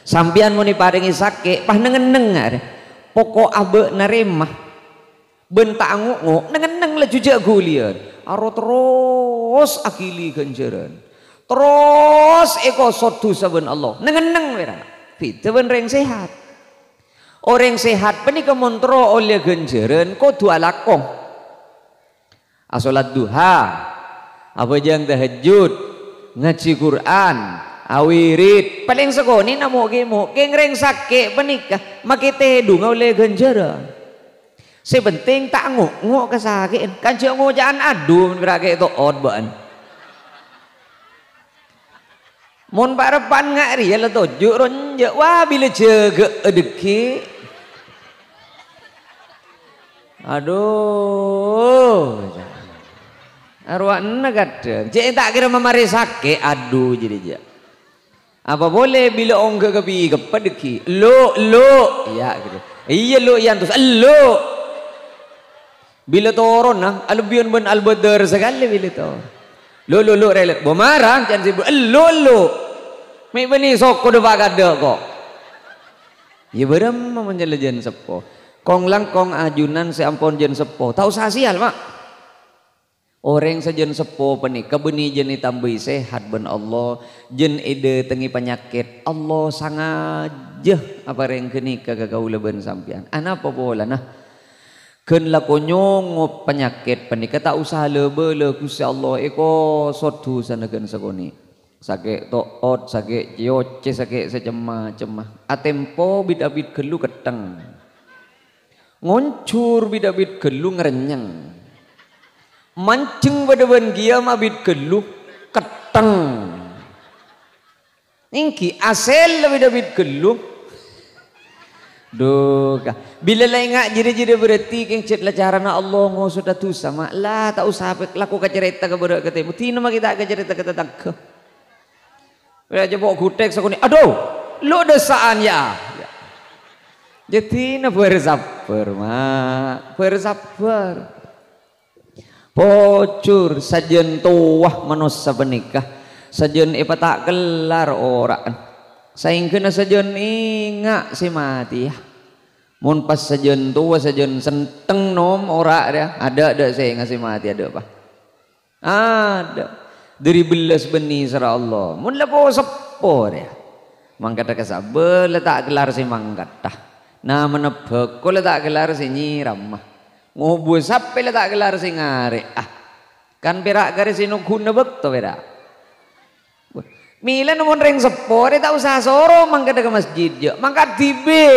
sampian mau diparingi sakit pah nengeneng nggak dia pokok abe naremah bentak nguk nengeneng lecu jagulian aro terus akili ganjaran terus eko sotu saben Allah nengeneng merah itu orang sehat orang sehat penika kontrol oleh ganjaran kau dua lakong asolat duha apa jang tahajud ngaji Quran awirid paling sekoni namo kengreng sakit penikah makite dunga oleh ganjaran sepenting tak nguk kesakitan kan cik ngujaan adu berake itu odbaan mon parapan ngak ria lah tojuk ronjak wah bila jaga edeki aduh arwah kadang cek tak kira memari sakit aduh jadi je apa boleh bila orang kepi kepadeki lo ya gitu iya lo yang terus lo bila turun nah albion ben albadar sekali bila tu lo relat bomarang jangan sibuk lo mai bani sok ko depa kada kok ya berem menjelajan sepo kong langkong ajunan seampun jen sepo tahu sasial mak orang sajen sepo penika beni jen ditambahi sehat ben Allah jen ide tengi penyakit Allah sangaja apa reng kenika kagaula ben sampian ana apa bola nah keun lakonyong penyakit penika tak usah lebeule Gusti Allah eko sodu sanegeun sakoni sakit toot sakit cioce sakit secemah atempo bidabit gelu keteng ngoncur bidabit gelu ngerenyeng mancing pada ben gia mabit geluh keteng ingki asel lebih David geluh doga bila lengak jadi berarti keng cet lacarana Allah ngo sudah tu sama lah tak usah laku kacerita ke berak ketemu tina mah kita kacerita ke tetangga bila jebok gutek sakuni aduh lo desaan ya jadi na bersabar mak bersabar pocur sajen tuah manusia menikah sajen ipa tak kelar orang saingkeuna sajen ingat si mati ya mun pas sajen tua sajen senteng nom ora dia ada saya ngasih mati ada apa ada dari belas benih sara Allah mun lepo sepo dia mangkat kasabel tak kelar si mangkat dah nah menebak ko tak kelar si nyiram mah ngobo sampai tak gelar sing arek kan perak garis sinuguna bekto perak mila nomor reng sepore tak usah soro mangkat ke masjid je mangkat tibe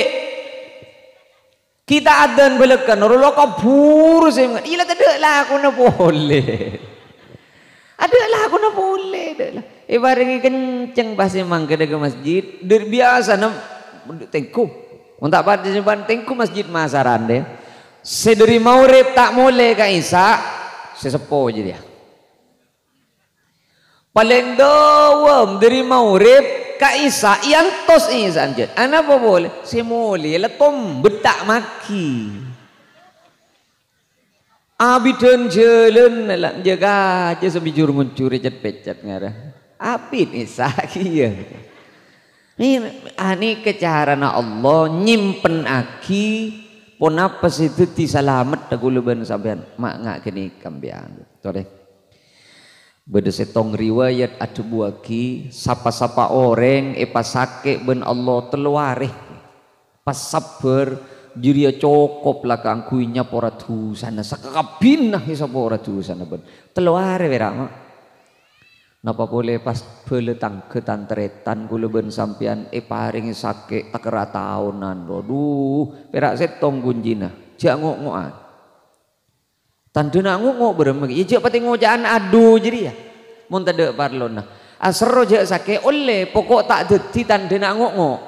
kita adan belekan rolo kabur sih ila tak lah aku na boleh ada lah aku na boleh ada lah ibaringi kenceng pasti mangkat ke masjid dari biasa nam tengku untuk pada simpan tengku masjid masaran deh sederi maurib tak mulai ka Isa sesepo aja dia. Paling dawam dari maurib ka Isa iantos Isa anjir. Ana apa boleh? Semoli la tom betak maki. Abidun jelen la jaga aja sebijur nguncuri cet pecet ngara. Abid Isa kieu. Ini kecarana Allah nyimpen aki pun apa situ ti salamet taguluban sampean mak ngak kini kambian. Tore. Beda setong riwayat adu buaki sapa-sapa orang pasake ben Allah teluareh pas sabar jiria cokop lah kangkuinya pora tu sana sakakabinah isa pora tu sana ben teluareh berama napa boleh pas beletang ketantretan kula ben sampean paring sake takera tahunan aduh perak setong gunjina jak ngok-ngokan tandena ngok beremeng ya pati ngojaan adu jadi ya mun tade parlona asro je sake oleh pokok tak deti tandena ngok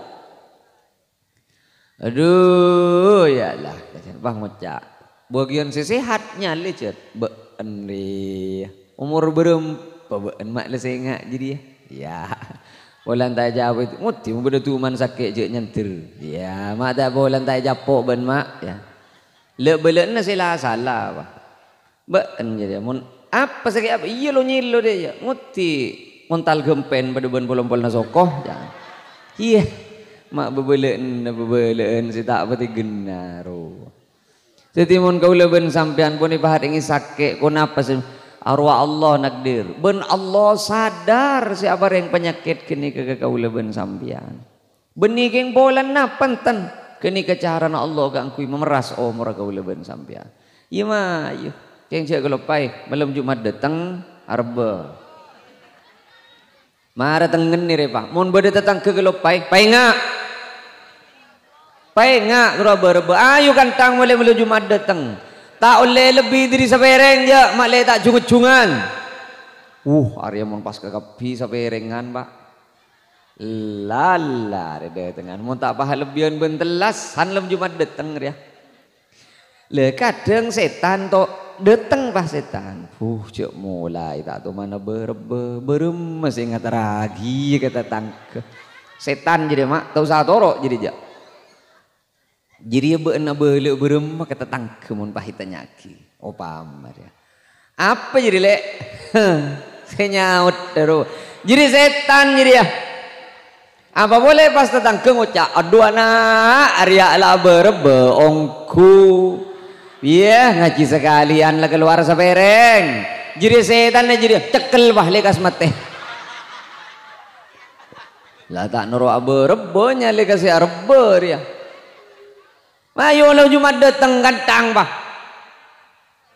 aduh ya lah bang ngocak bagian sehatnya lecet been umur berempa been mak le sengak jadi ya bolan tak jawab itu muti beda tuman sake je nyentir ya mak tak bolan tak japok ben mak ya le belen salah apa ben jadi mun apa sakit apa iya lo nyilo deh ya nguti montal gempen pada ben bolong-bolong nasokoh ya iya mak bebelen si tak pati genaro setimun kau leben sampean pun ibahat ingin sakit kau napa sih arwah Allah nakdir ben Allah sadar siapa yang penyakit kini ke kau leben sampean benih keng bolan napanten kini kecaran Allah kangkui memeras murah kau leben sampean iya mah iya yang cek gelopai malam Jumat datang arba mara tengen nih repa mon beda datang ke gelopai pai ngak geraba ayo kantang malam Jumat datang tak oleh lebih dari sapereng je mak le tak jungut-jungan Arya mon pas ke kapi saperengan pak lala reda tengan mon tak pahal lebihan bentelas han lam Jumat datang dia le kadang setan to datang pas setan cek mulai tak tu mana berem masih ingat lagi kata tangke setan jadi mak tahu satorok jadi beena belek berem kata tangke mun pahitanya aki paham ya apa jadi lek saya nyaut terus jadi setan jadi ya apa boleh pas tetangke ngocak aduh anak Arya lah berbe ongku iya ngaji sekalian lah keluar sapereng jadi setan jadi cekel bah lekas mate lah tak noro abe-rebonya lekas ya reber ya ayo lah Jumat datang kantang bah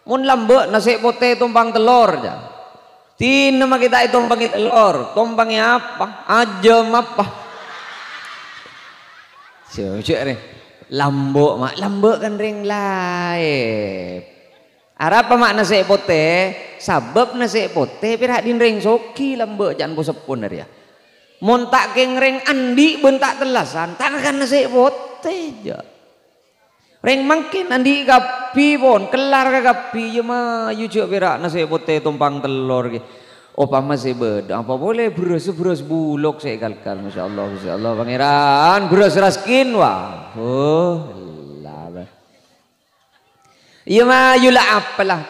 mun lambe nasi pote tumpang telur ja tin nama kita itu tumpang telur tumpangnya apa ajem apa cek nih lambok mak lambok kan ring laib arapa mak nasi pote sabab nasi pote pirak din ring soki lambok jangan bosepun dari ya mon tak keng ring andi bentak telasan tangan nasi pote ja ring makin andi kapi pon kelar ke kapi ya mah yu cek pirak nasi pote tumpang telur ge opa masih beda apa boleh beras bulog saya kalkal masya Allah pangeran beras raskin wah lah iya mah yula apalah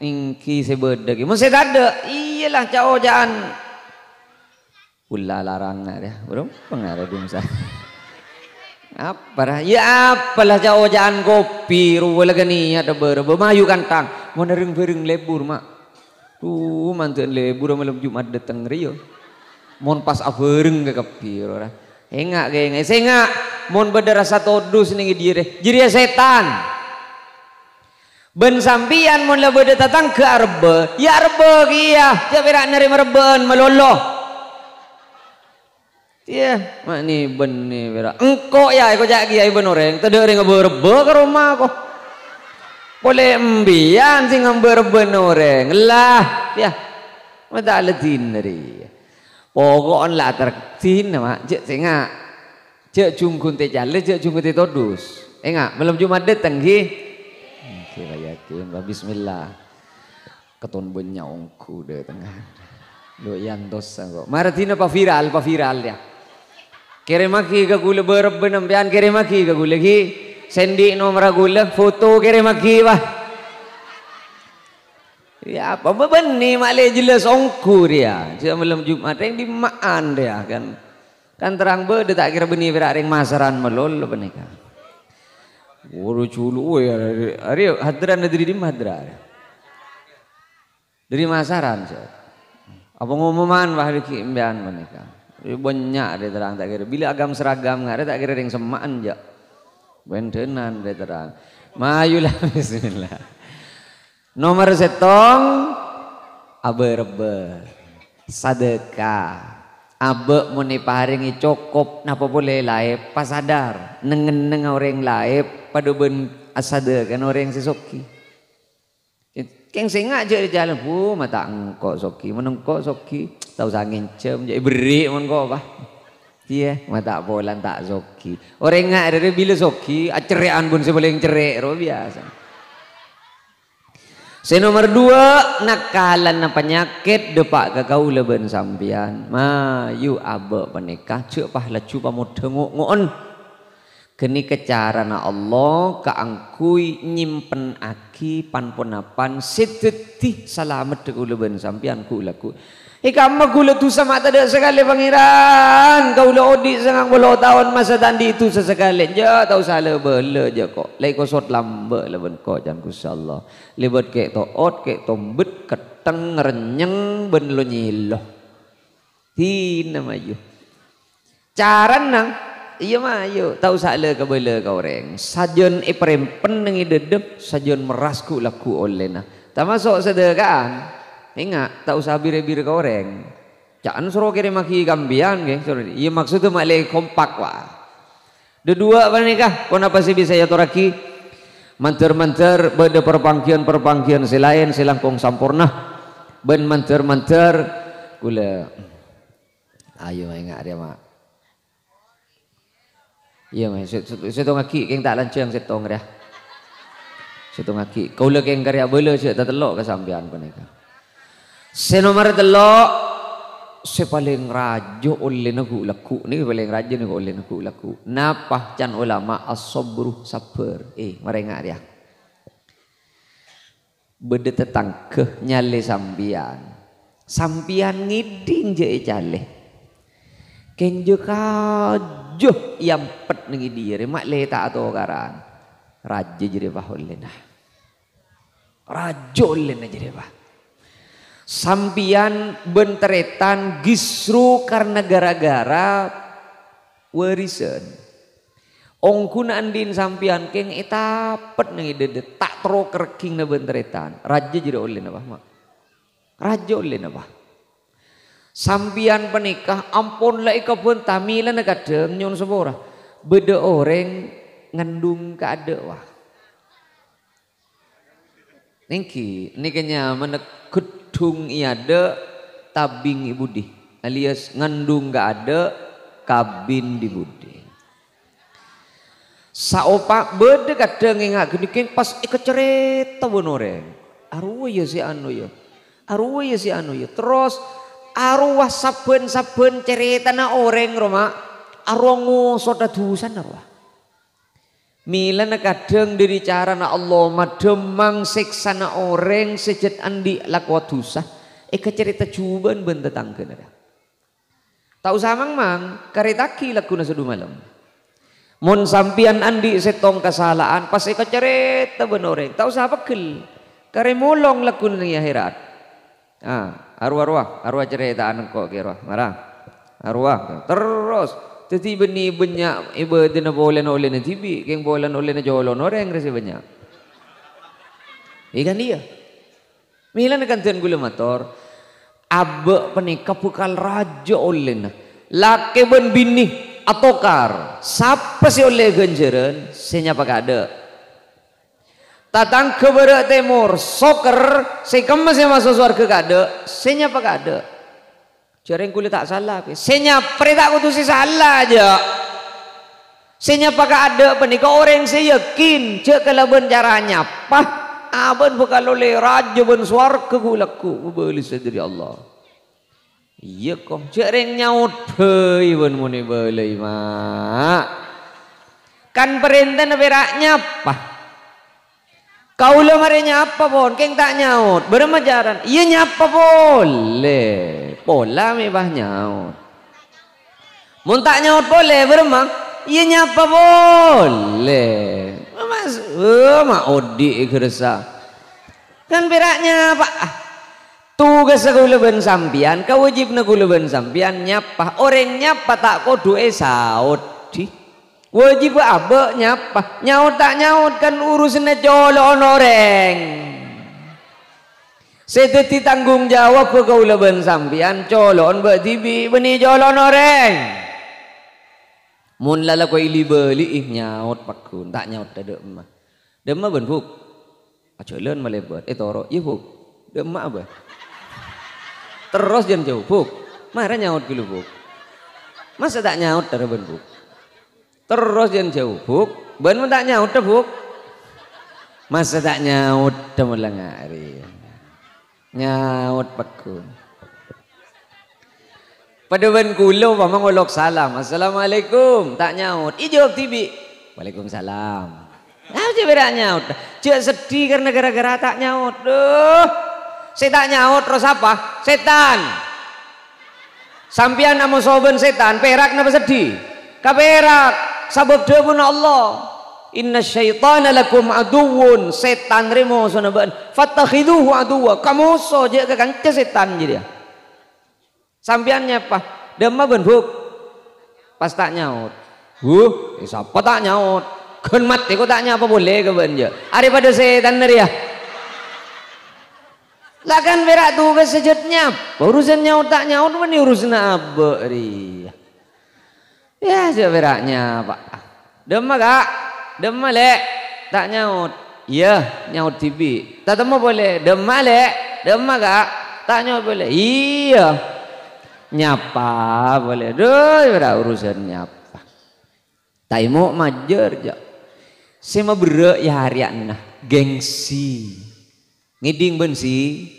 ingki saya beda gitu masih ada iyalah cao jangan ulah larang ya belum pengaruh di masa apa dah ya apalah cao jangan kopi ruwala gani ada bermayu kantang mau nereng lebur mak mantuan lebur malam Jumat datang rio mon pas avereng ke kapir ora engak geng sengak mon bedara satu dus ning jiri setan ben sampian mon le beda datang ke arbe ya arbe kia japira nerima reben meloloh iya mak ni ben ni bera engko ya iko jak kiai ben oreng tede ring berbe ke rumah ko boleh embian sing berben oreng lah ya mata aletin dari pokok lah tertin mak cek sengak cek jungkun te jale cek jungkun te todus enggak belum Jumat datang ki yakin bismillah keton banyak ongku deh tengah. Lo yang dosa kok. Maratina pa viral dia. Kere maki ka gula berep benampian kere maki ka gula ki. Sendi nomor gula foto kere maki bah. Ya apa bebenni makleh jelas ongku dia. Dia malam Jumat yang di maan dia kan. Kan terang bede tak kira beni berak ring masaran melol benika. Guru culu ya hari hadran dari di madra. Dari masaran saya. Apa ngomongan bah ki imbian benika. Banyak dia terang tak kira bila agam seragam ngare tak kira ring semaan ja. Bentenan dia terang. Mayulah bismillah. Nomor setong abe sedekah abe muni paringi cukup napa boleh laep pasadar nengen orang laep pada ben asade kan orang sesoki keng sengak je di jalan mata engkau soki menengkau soki tahu sangin cem jadi beri menengkau apa iya mata bolan tak soki orang ngak dari bila soki acerean pun seboleh cerek ro biasa. Nomor 2 nakalan na penyakit depak ke kau leben sampian mayu abe menikah cek pahla cuba mau tengok ngon kini kecara na Allah keangkui nyimpen aki panponapan seteti selamat ku leben sampian ku laku kamu gula tu sama tak sekali pangeran kau lah odi sangat bola tahun masa tadi itu sesekali je tahu salah bela je kok lai kau sot lambe leben kau jangan kusallah libet kek to ot kek tombet keteng renyeng ben lo nyiloh tina mayu caran nang iya mayu tahu salah ke bela kau reng sajon iprempen nengi dedep sajon merasku laku oleh nah tak masuk sedekah. Ingat, tak usah bir-bir ke orang. Jangan suruh kirim maki gambian ke. Iya maksudnya makleh kompak wah. Kedua apa nikah? Kenapa sih bisa ya toraki? Manter-manter beda perpangkian selain silangkong sampurna. Ben manter-manter gula. Ayo ingat dia mak. Iya mak. Setong aki keng tak lancang setong dia. Setong aki. Kau lagi keng karya bela cek tak telok ke sambian apa nikah? Nomor 3 paling rajo oleh nagu laku ni paling rajo ni oleh nagu laku napa can ulama as-sabru sabar mereka dia beda tetang ke nyale sampian ngiding je cale kenjo kajo yang pet nengi diri mak le tak atau karan rajo jadi bah oleh nah rajo oleh nah jadi bah sampian benteretan gisru karena gara-gara warisan ongkun andin sampian keng etapet nengi dede tak tro kerking na benteretan raja jadi oleh napa mak raja oleh napa sampian penikah ampun lah ika pun tamilan kadang nyon sepora beda orang ngandung kada wah niki nikanya menekut tung iada tabing ibudi alias ngandung gak ada kabin di budi saopak bede kadang ngak gini pas cerita benoreng arwah ya si anu ya terus arwah saben cerita na orang roma arwah ngosot adusan arwah mila na kadang dari cara na Allah mademang siksa na orang sejat andi lakwatusa cerita cuban benda tangke na tahu samang mang karitaki laku na sadu malam mon sampian andi setong kesalahan pas cerita benoreng tahu sa pekel karemolong laku na akhirat arwah cerita anak kok kira marah arwah terus teti beni banyak iba dina bolan oleh na tibi keng bolan oleh na jolon orang resi banyak ikan dia milan kantian gula motor abe penikah pukal raja oleh na laki ben bini atokar siapa si oleh genjeran senyapa kada tatang keberak timur soker sekemas yang masuk surga kada senyapa kada jarang kulit tak salah senyap perintah aku tuh salah aja senyap pakai ada penikah orang saya yakin cek kalau caranya apa aban bekal oleh raja ben swarga kulaku beli sediri Allah. Iya kok cereng nyaut beuy ben muni beli mak. Kan perintah berak nyapa. Kaula mari nyapa pon keng tak nyaut bermajaran. Iya nyapa boleh. Pola mebah nyaut. Mun tak nyaut boleh beremang. Iya nyapa boleh. Mas, mak odi kerasa. Kan beraknya apa? Tugas kula ben sampian, kewajibna kula ben sampian nyapa. Orang nyapa tak kudu saut di. Wajib apa nyapa? Nyaut tak nyaut kan urusannya colon orang. Sedeti tanggung jawab kula ben sampian colon betibi beni colon orang. Mun lala ko ili beli nyaut pakun tak nyaut ada emak demma ben fuk aja leun malebet toro ieu fuk demma apa terus jan jauh fuk mara nyaut dulu fuk masa tak nyaut ada ben fuk terus jan jauh fuk ben tak nyaut fuk masa tak nyaut demelang hari nyaut pakun. Pada ben kulo pamang olok salam. Assalamualaikum. Tak nyaut. Ijawab tibi. Waalaikumsalam. Aja berak nyaut. Cek sedih karena gara-gara tak nyaut. Duh. Saya tak nyaut terus apa? Setan. Sampian namo soben setan. Perak napa sedih? Kaperak. Sabab dawuh Allah. Inna syaitana lakum aduwwun. Setan remo sonaban. Fattakhiduhu aduwwa. Kamu so je ke kanca setan jadi. Sampiannya apa? Demma benbuk pas tak nyaut. Siapa tak nyaut? Kan mati kok tak nyapa boleh ke benja. Daripada setan dari ya. Lah kan berak tugas sejutnya. Urusan nyaut tak nyaut mana urusan apa ri. Ya aja beraknya Pak. Demma kak? Demma lek tak nyaut. Iya nyaut TV. Tak temu boleh. Demma lek. Demma kak? Tak nyaut boleh. Iya. Nyapa boleh doy ora urusan nyapa taimo majer ja sema bere ya harian gengsi ngiding bensi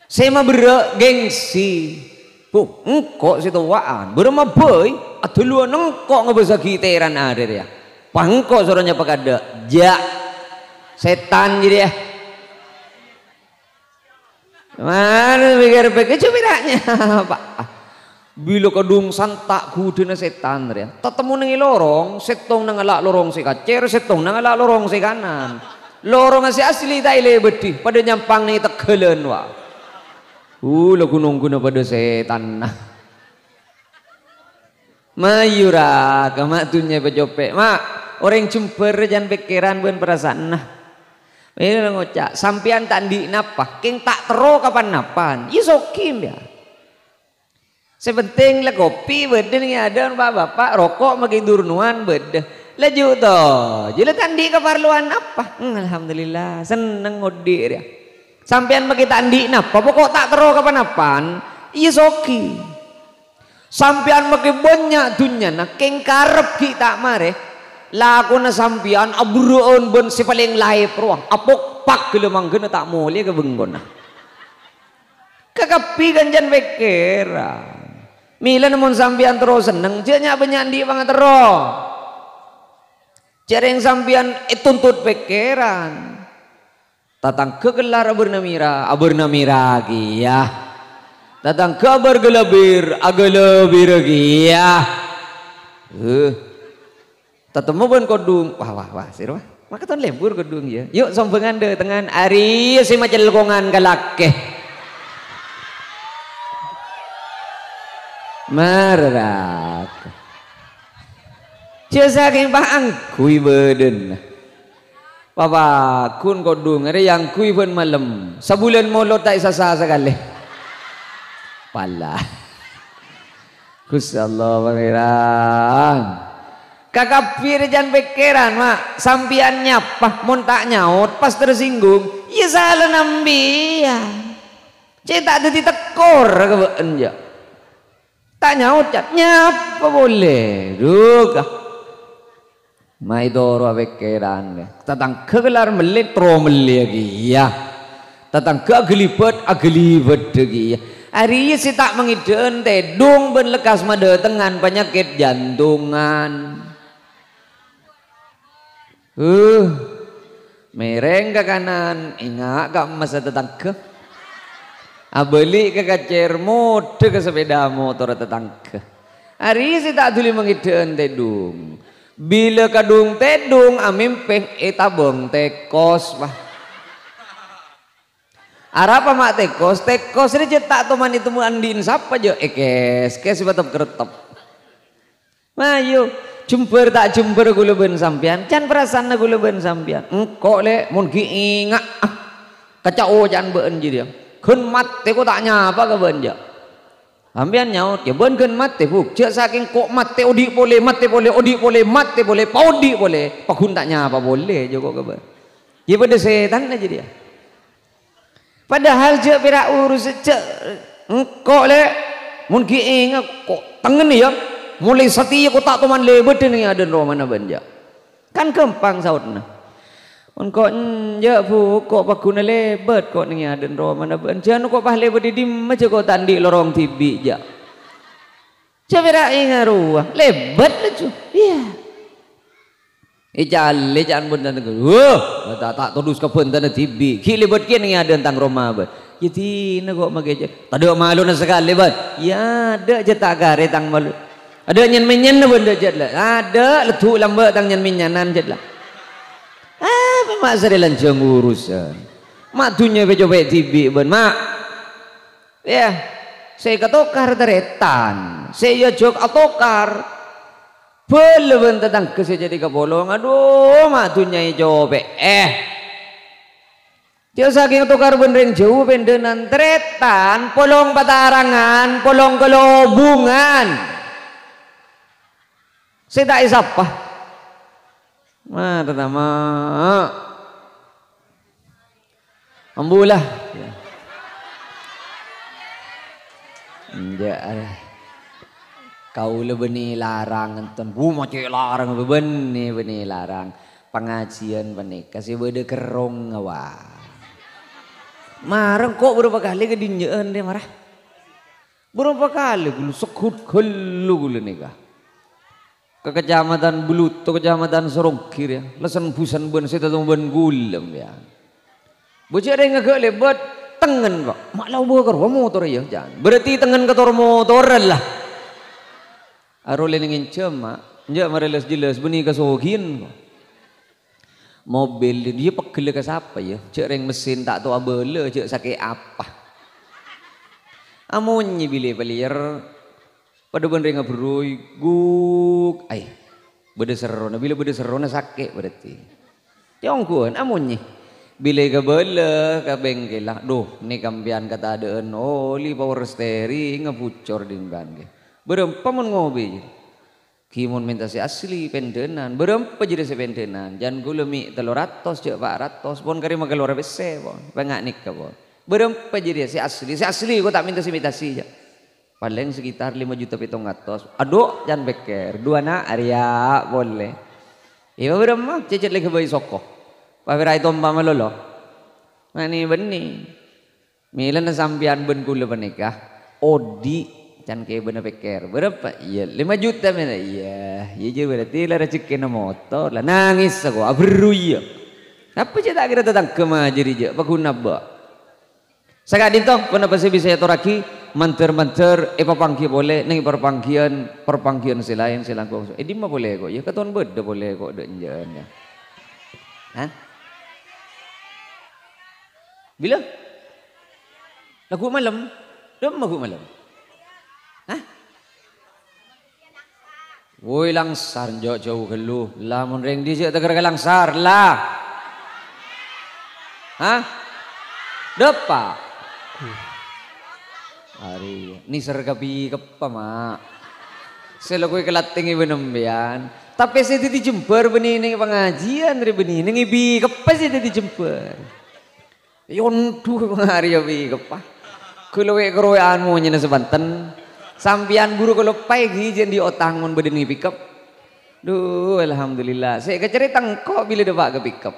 sema bere gengsi bu engko situaan bere mah boy aduluan engko ngebesa giteran ada ya pangko soranya pakada ja setan jadi ya. Mana pikir-pikir cubiraknya Pak. Bila kedung santak kudena setan ya. Tetemu nengi lorong, setong nang alak lorong si kacer, setong nang alak lorong si kanan. Lorong si asli tak ile bedih pada nyampang ni tegelen wa. Lagu nunggu pada setan. Mayura kamak tunya pejopek. Mak, orang jumper jangan pikiran ben perasaan nah. Ini ngocak, sampian tak di napa, keng tak tero kapan napan, isokim ya. Sepenting lah kopi beda nih ada bapak rokok makin durnuan beda, laju toh, jadi tandi keperluan apa? Alhamdulillah, seneng ngodir ya. Sampian makin tandi napa, pokok tak tero kapan napan, isoki. Sampian makin banyak dunia, nak keng karep kita mare. Laku na sampian abruon bon si paling lahi pro apok pak gelemang gena tak mulai ke benggon kakapi ganjan bekera mila namun sampian terus seneng jenya benyandi banget terus jareng sampian tuntut bekeran tatang kegelar abernamira ya tatang kabar gelabir agelabir ya tetemu pun kodung wah sirwah maka ton lembur kodung ya yuk sombengan deh tengan ari si macam lekongan kalake marak jasa keng bahang kui beden papa kun kodung ada yang kui pun malam sebulan molot tak sasa sekali pala kusallah pangeran kakapir jangan pikiran mak sampian nyapa mun tak nyaut pas tersinggung ya salah nambian cek tak ada ditekor kebeen ya tak nyaut cat nyapa boleh duga Mai doro vekeran tatang kegelar melit tro melegi ya tatang kegelibet agelibet degi ya hari ini si tak mengiden tedung ben lekas made tengan penyakit jantungan mereng ke kanan ingat gak masa tatang ke abeli ke kacer mode ke sepeda motor tatang ke hari ini si tak tuli mengiden tedung bila kadung tedung amimpeng etabong tekos bah arapa mak tekos ini cetak teman itu andin siapa aja kes batap keretep mayu jumper tak jumper gula ben sampian can perasaan gula ben sampian engkau le mun ki ingat kacau jan beun jadi kun mat teko tak nyapa ke benja ambian nyaut ya ben kan mate buk cek saking kok mate odi boleh mate boleh odi boleh mate boleh paudi boleh pakun taknya apa boleh je kok kabar ya pada setan aja dia padahal je pira urus cek engkau le mungkin ingat kok tengen ya mulai setia kok tak teman lebet ni ada romana banja kan kempang sautna engkau je bu kok pakun lebet kok ni ada romana banja kok pah lebet di macam kok tandi lorong tibi ja coba ingat ruah lebet lucu iya ijal lejan benda negara tak todus ke benda tibi ki lebet kini ada tentang Roma bet jadi nak kok mageja tak ada malu nak sekali bet ya ada je tak gare tang malu ada nyen menyen benda je lah ada letu lambat tang nyen menyanan je lah mak sari lancang urusan mak dunia becoba tibi ben mak ya saya katokar teretan saya jok atokar belum tentang kesejati kebolong aduh mak dunia coba dia saking atokar beneran jauh bendenan teretan polong patarangan polong kelobungan saya tak isapa pertama ambulah ya kau lebih larang enten mau cek larang benih larang pengajian benih kasih beda kerong awak marang kok berapa kali kedinjaan dia marah berapa kali gulu sekut gulu gulu nikah ke kecamatan Belut, kecamatan Sorongkir ya, lesan busan ben saya tahu ben gulem ya. Bocah ada yang agak lebat tengen pak, malah bawa ke motor ya jangan. Berarti tengen ke motoran lah. Arole ingin cema, njak marelas jelas benih kasokin. Mobil dia pegel ke siapa ya? Cek reng mesin tak tahu abele, cek sakit apa? Amonnya bile belier. Pada bener ngabroi guk ay beda serona bila beda serona sakit berarti tiongkuan amunnya bila ke bela ke bengkel lah doh ni kampian kata adaan oli power steering ngebucor di ban berempa mun ngobi kimun minta si asli pendenan berempa jadi si pendenan jangan gula mi 300 cek 400 pun kari makan luar bese pun pengak nikah pun berempa jadi si asli kok tak minta si imitasi aja paling sekitar 5.700.000 aduh jangan beker dua nak Arya boleh iya berapa cecet lagi bayi soko pavirai tomba malolo mani benih milan sampian ben kula menikah odi jangan kayak bener beker berapa iya 5 juta mana iya je berarti lah rezeki na motor lah nangis aku abru iya apa je tak kira tentang kemajiri je pakuna ba sakit itu kenapa sih bisa toraki manter papangki boleh neng perpangkian selain selangkong di mah boleh kok ya keton beda boleh kok denjan ya hah bila lagu malam lagu malam hah woi langsar jauh gelu lamun reng di tak kira langsar lah hah depa hari ni sergapi kepa mak selakui kelating ibu nembian tapi saya di jemper benih ini pengajian dari benih ini ibi kepa saya di jemper yontu hari ibi kepa kalau keroy anu nyena sebanten sampian buru kalau pagi jadi di otang mon bedeni pikap Duh, alhamdulillah. Saya kecerita kok bila dapat ke pick up.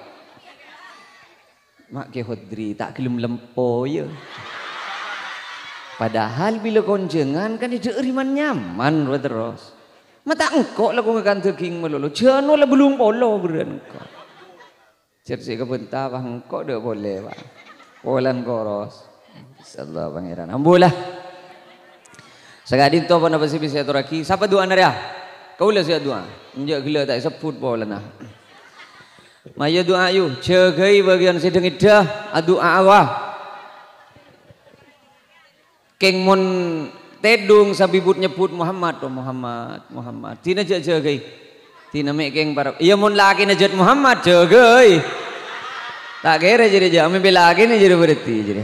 Mak ke Hodri tak kelem lempo ya. Padahal bila konjengan kan dia riman nyaman terus. Mata engkau lah kau ngekan teking melulu. Jano lah belum polo beran engkau. Cersi kebentar bang engkau dah boleh bang. Polan koros. Insyaallah pangeran. Ambulah. Segadin tu apa nak bersih bersih turaki. Siapa doa naria? Kau lah siap doa. Injak gila tak sebut polan nah. Maya doa you. Cegai bagian sedang idah. Doa awah. Keng mon tedung sabibut nyebut Muhammad oh Muhammad tina jagai tina mek keng para iya mon laki najat Muhammad jagai tak kira jadi jam bela lagi ni jadi berarti jadi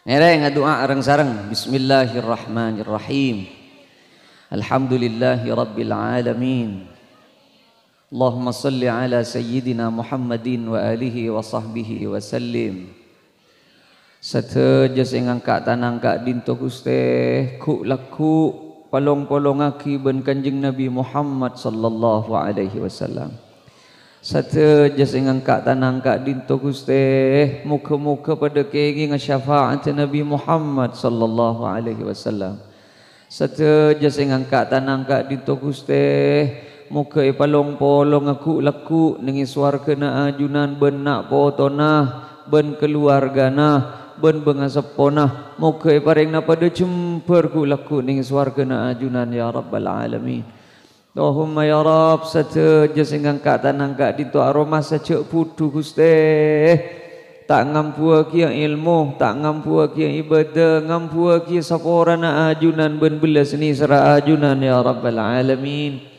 ngereng doa arang sareng bismillahirrahmanirrahim alhamdulillahi rabbil alamin Allahumma salli ala sayyidina Muhammadin wa alihi wa sahbihi wa sallim Sateja sing angkat tanang kak dinto Gusti ku laku palong-palong aki ben Kanjeng Nabi Muhammad sallallahu alaihi wasallam. Sateja sing angkat tanang kak dinto Gusti muka-muka pada kengi ngasyafaat Nabi Muhammad sallallahu alaihi wasallam. Sateja sing angkat tanang kak dinto Gusti muka palong-palong aku laku ningi swarga na ajunan ben nak potona ben keluargana ben bengasapona muka paring na pada jemper ku laku ning swarga na ajunan ya rabbal alamin Allahumma ya rab sateja sing angkat tanang kak ditu aroma sacek putu Gusti tak ngampua kia ilmu tak ngampua kia ibadah ngampua kia sapora na ajunan ben belas ni sera ajunan ya rabbal alamin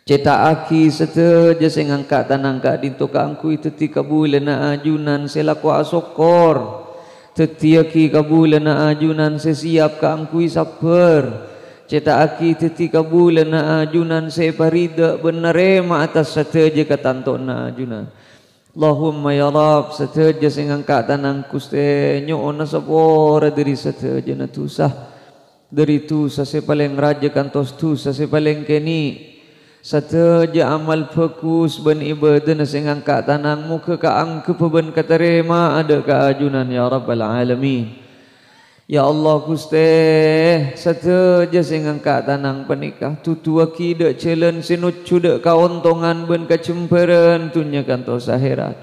Cetak aki sateja sing angkat tanang kak dinto kangku itu tika bulan na ajunan selaku asokor tetiaki kabulan na ajunan sesiap kangku saper cetak aki tetika bulan na ajunan separida benarema atas sateja katanto na ajunan Allahumma ya rab sateja sing angkat tanang Gusti nyoona sapora dari sateja na tusah dari tusah sepaling raja kantos tusah sepaling keni Sateja amal fokus ben ibadah sing angkat tanang muka ka angke ben katerima ada ka ajunan ya rabbal alamin ya Allah Gusti sateja sing angkat tanang penikah tutu aki dak celen sinucu dak kaontongan ben kacemperan tunya kantos akhirat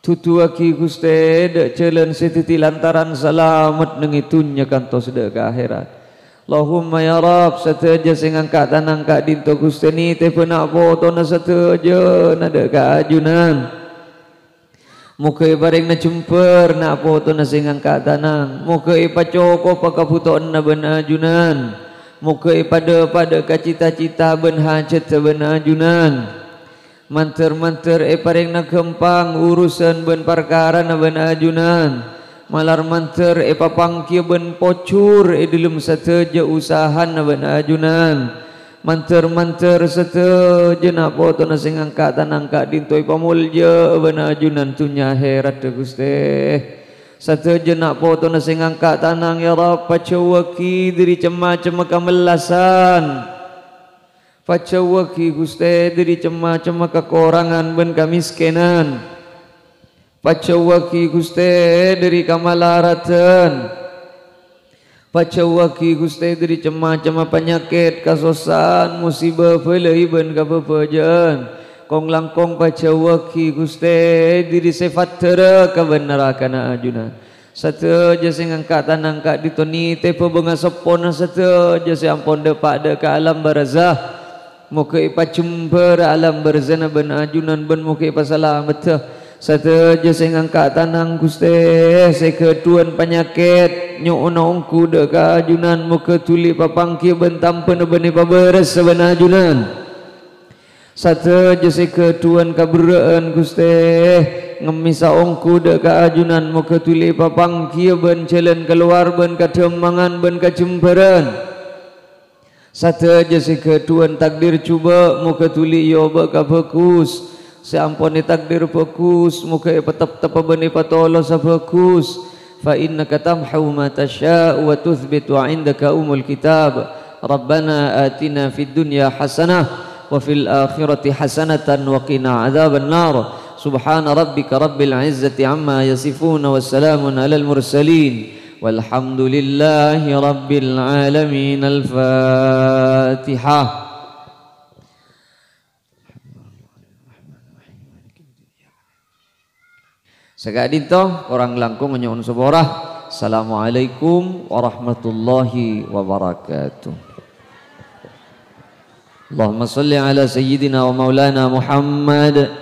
tutu aki Gusti dak celen sititi lantaran selamat nengi tunya kantos dak ka akhirat Allahumma ya Rab sateja sing angkat tanang kak dinto Gusti ni te penak foto na sateja na dek ajunan muka ibaring na jumper na foto na sing angkat tanang muka ipacoko pakaputon na ben ajunan muka ipada ka cita-cita ben hajat ben ajunan manter-manter iparing na kempang urusan ben perkara na ben ajunan malar manter papangkia ben pocur dalam sateja usahan na ben ajunan manter-manter sateja na foto na sing angkat tanang kak dinto pamulja ben ajunan tunya herat Gusti sateja na foto na sing angkat tanang ya rab pacawaki diri cema-cema kamelasan pacawaki Gusti diri cema-cema kekurangan ben kamiskinan Pacawaki Gusti dari kamalaratan Pacawaki Gusti dari cema-cema penyakit kasosan musibah pelai ben kapepajan kong langkong pacawaki Gusti diri sifat tera kebenarakan ajunan sateja sing angkat tanang kak ditoni te pebenga sepona sateja sing ampun depak de ka alam barzah muka ipacumper alam barzana ben ajunan ben muka ipasalamat sateja sing angkat tanang Gusti seketuan penyakit nyoona ongku dek ajunan muka tuli papangki bentampen beni paberes ben ajunan sateja seketuan kaberaan Gusti ngemisa ongku dek ajunan muka tuli papangki ben jalan keluar ben kademangan ben kacemperan sateja seketuan takdir cuba muka tuli yoba ka fokus seampuni takdir fokus muka petap-tap beni patolo sa fokus fa innaka tamhu ma tasya wa tuthbitu indaka umul kitab Rabbana atina fid dunya hasanah wa fil akhirati hasanatan wa qina adzaban nar. Subhana rabbika rabbil izzati amma yasifun wa salamun alal mursalin walhamdulillahi rabbil alamin. Al-Fatihah. Sagadito orang langkung nyuwun seborah. Assalamualaikum warahmatullahi wabarakatuh. Allahumma salli ala sayyidina wa maulana Muhammad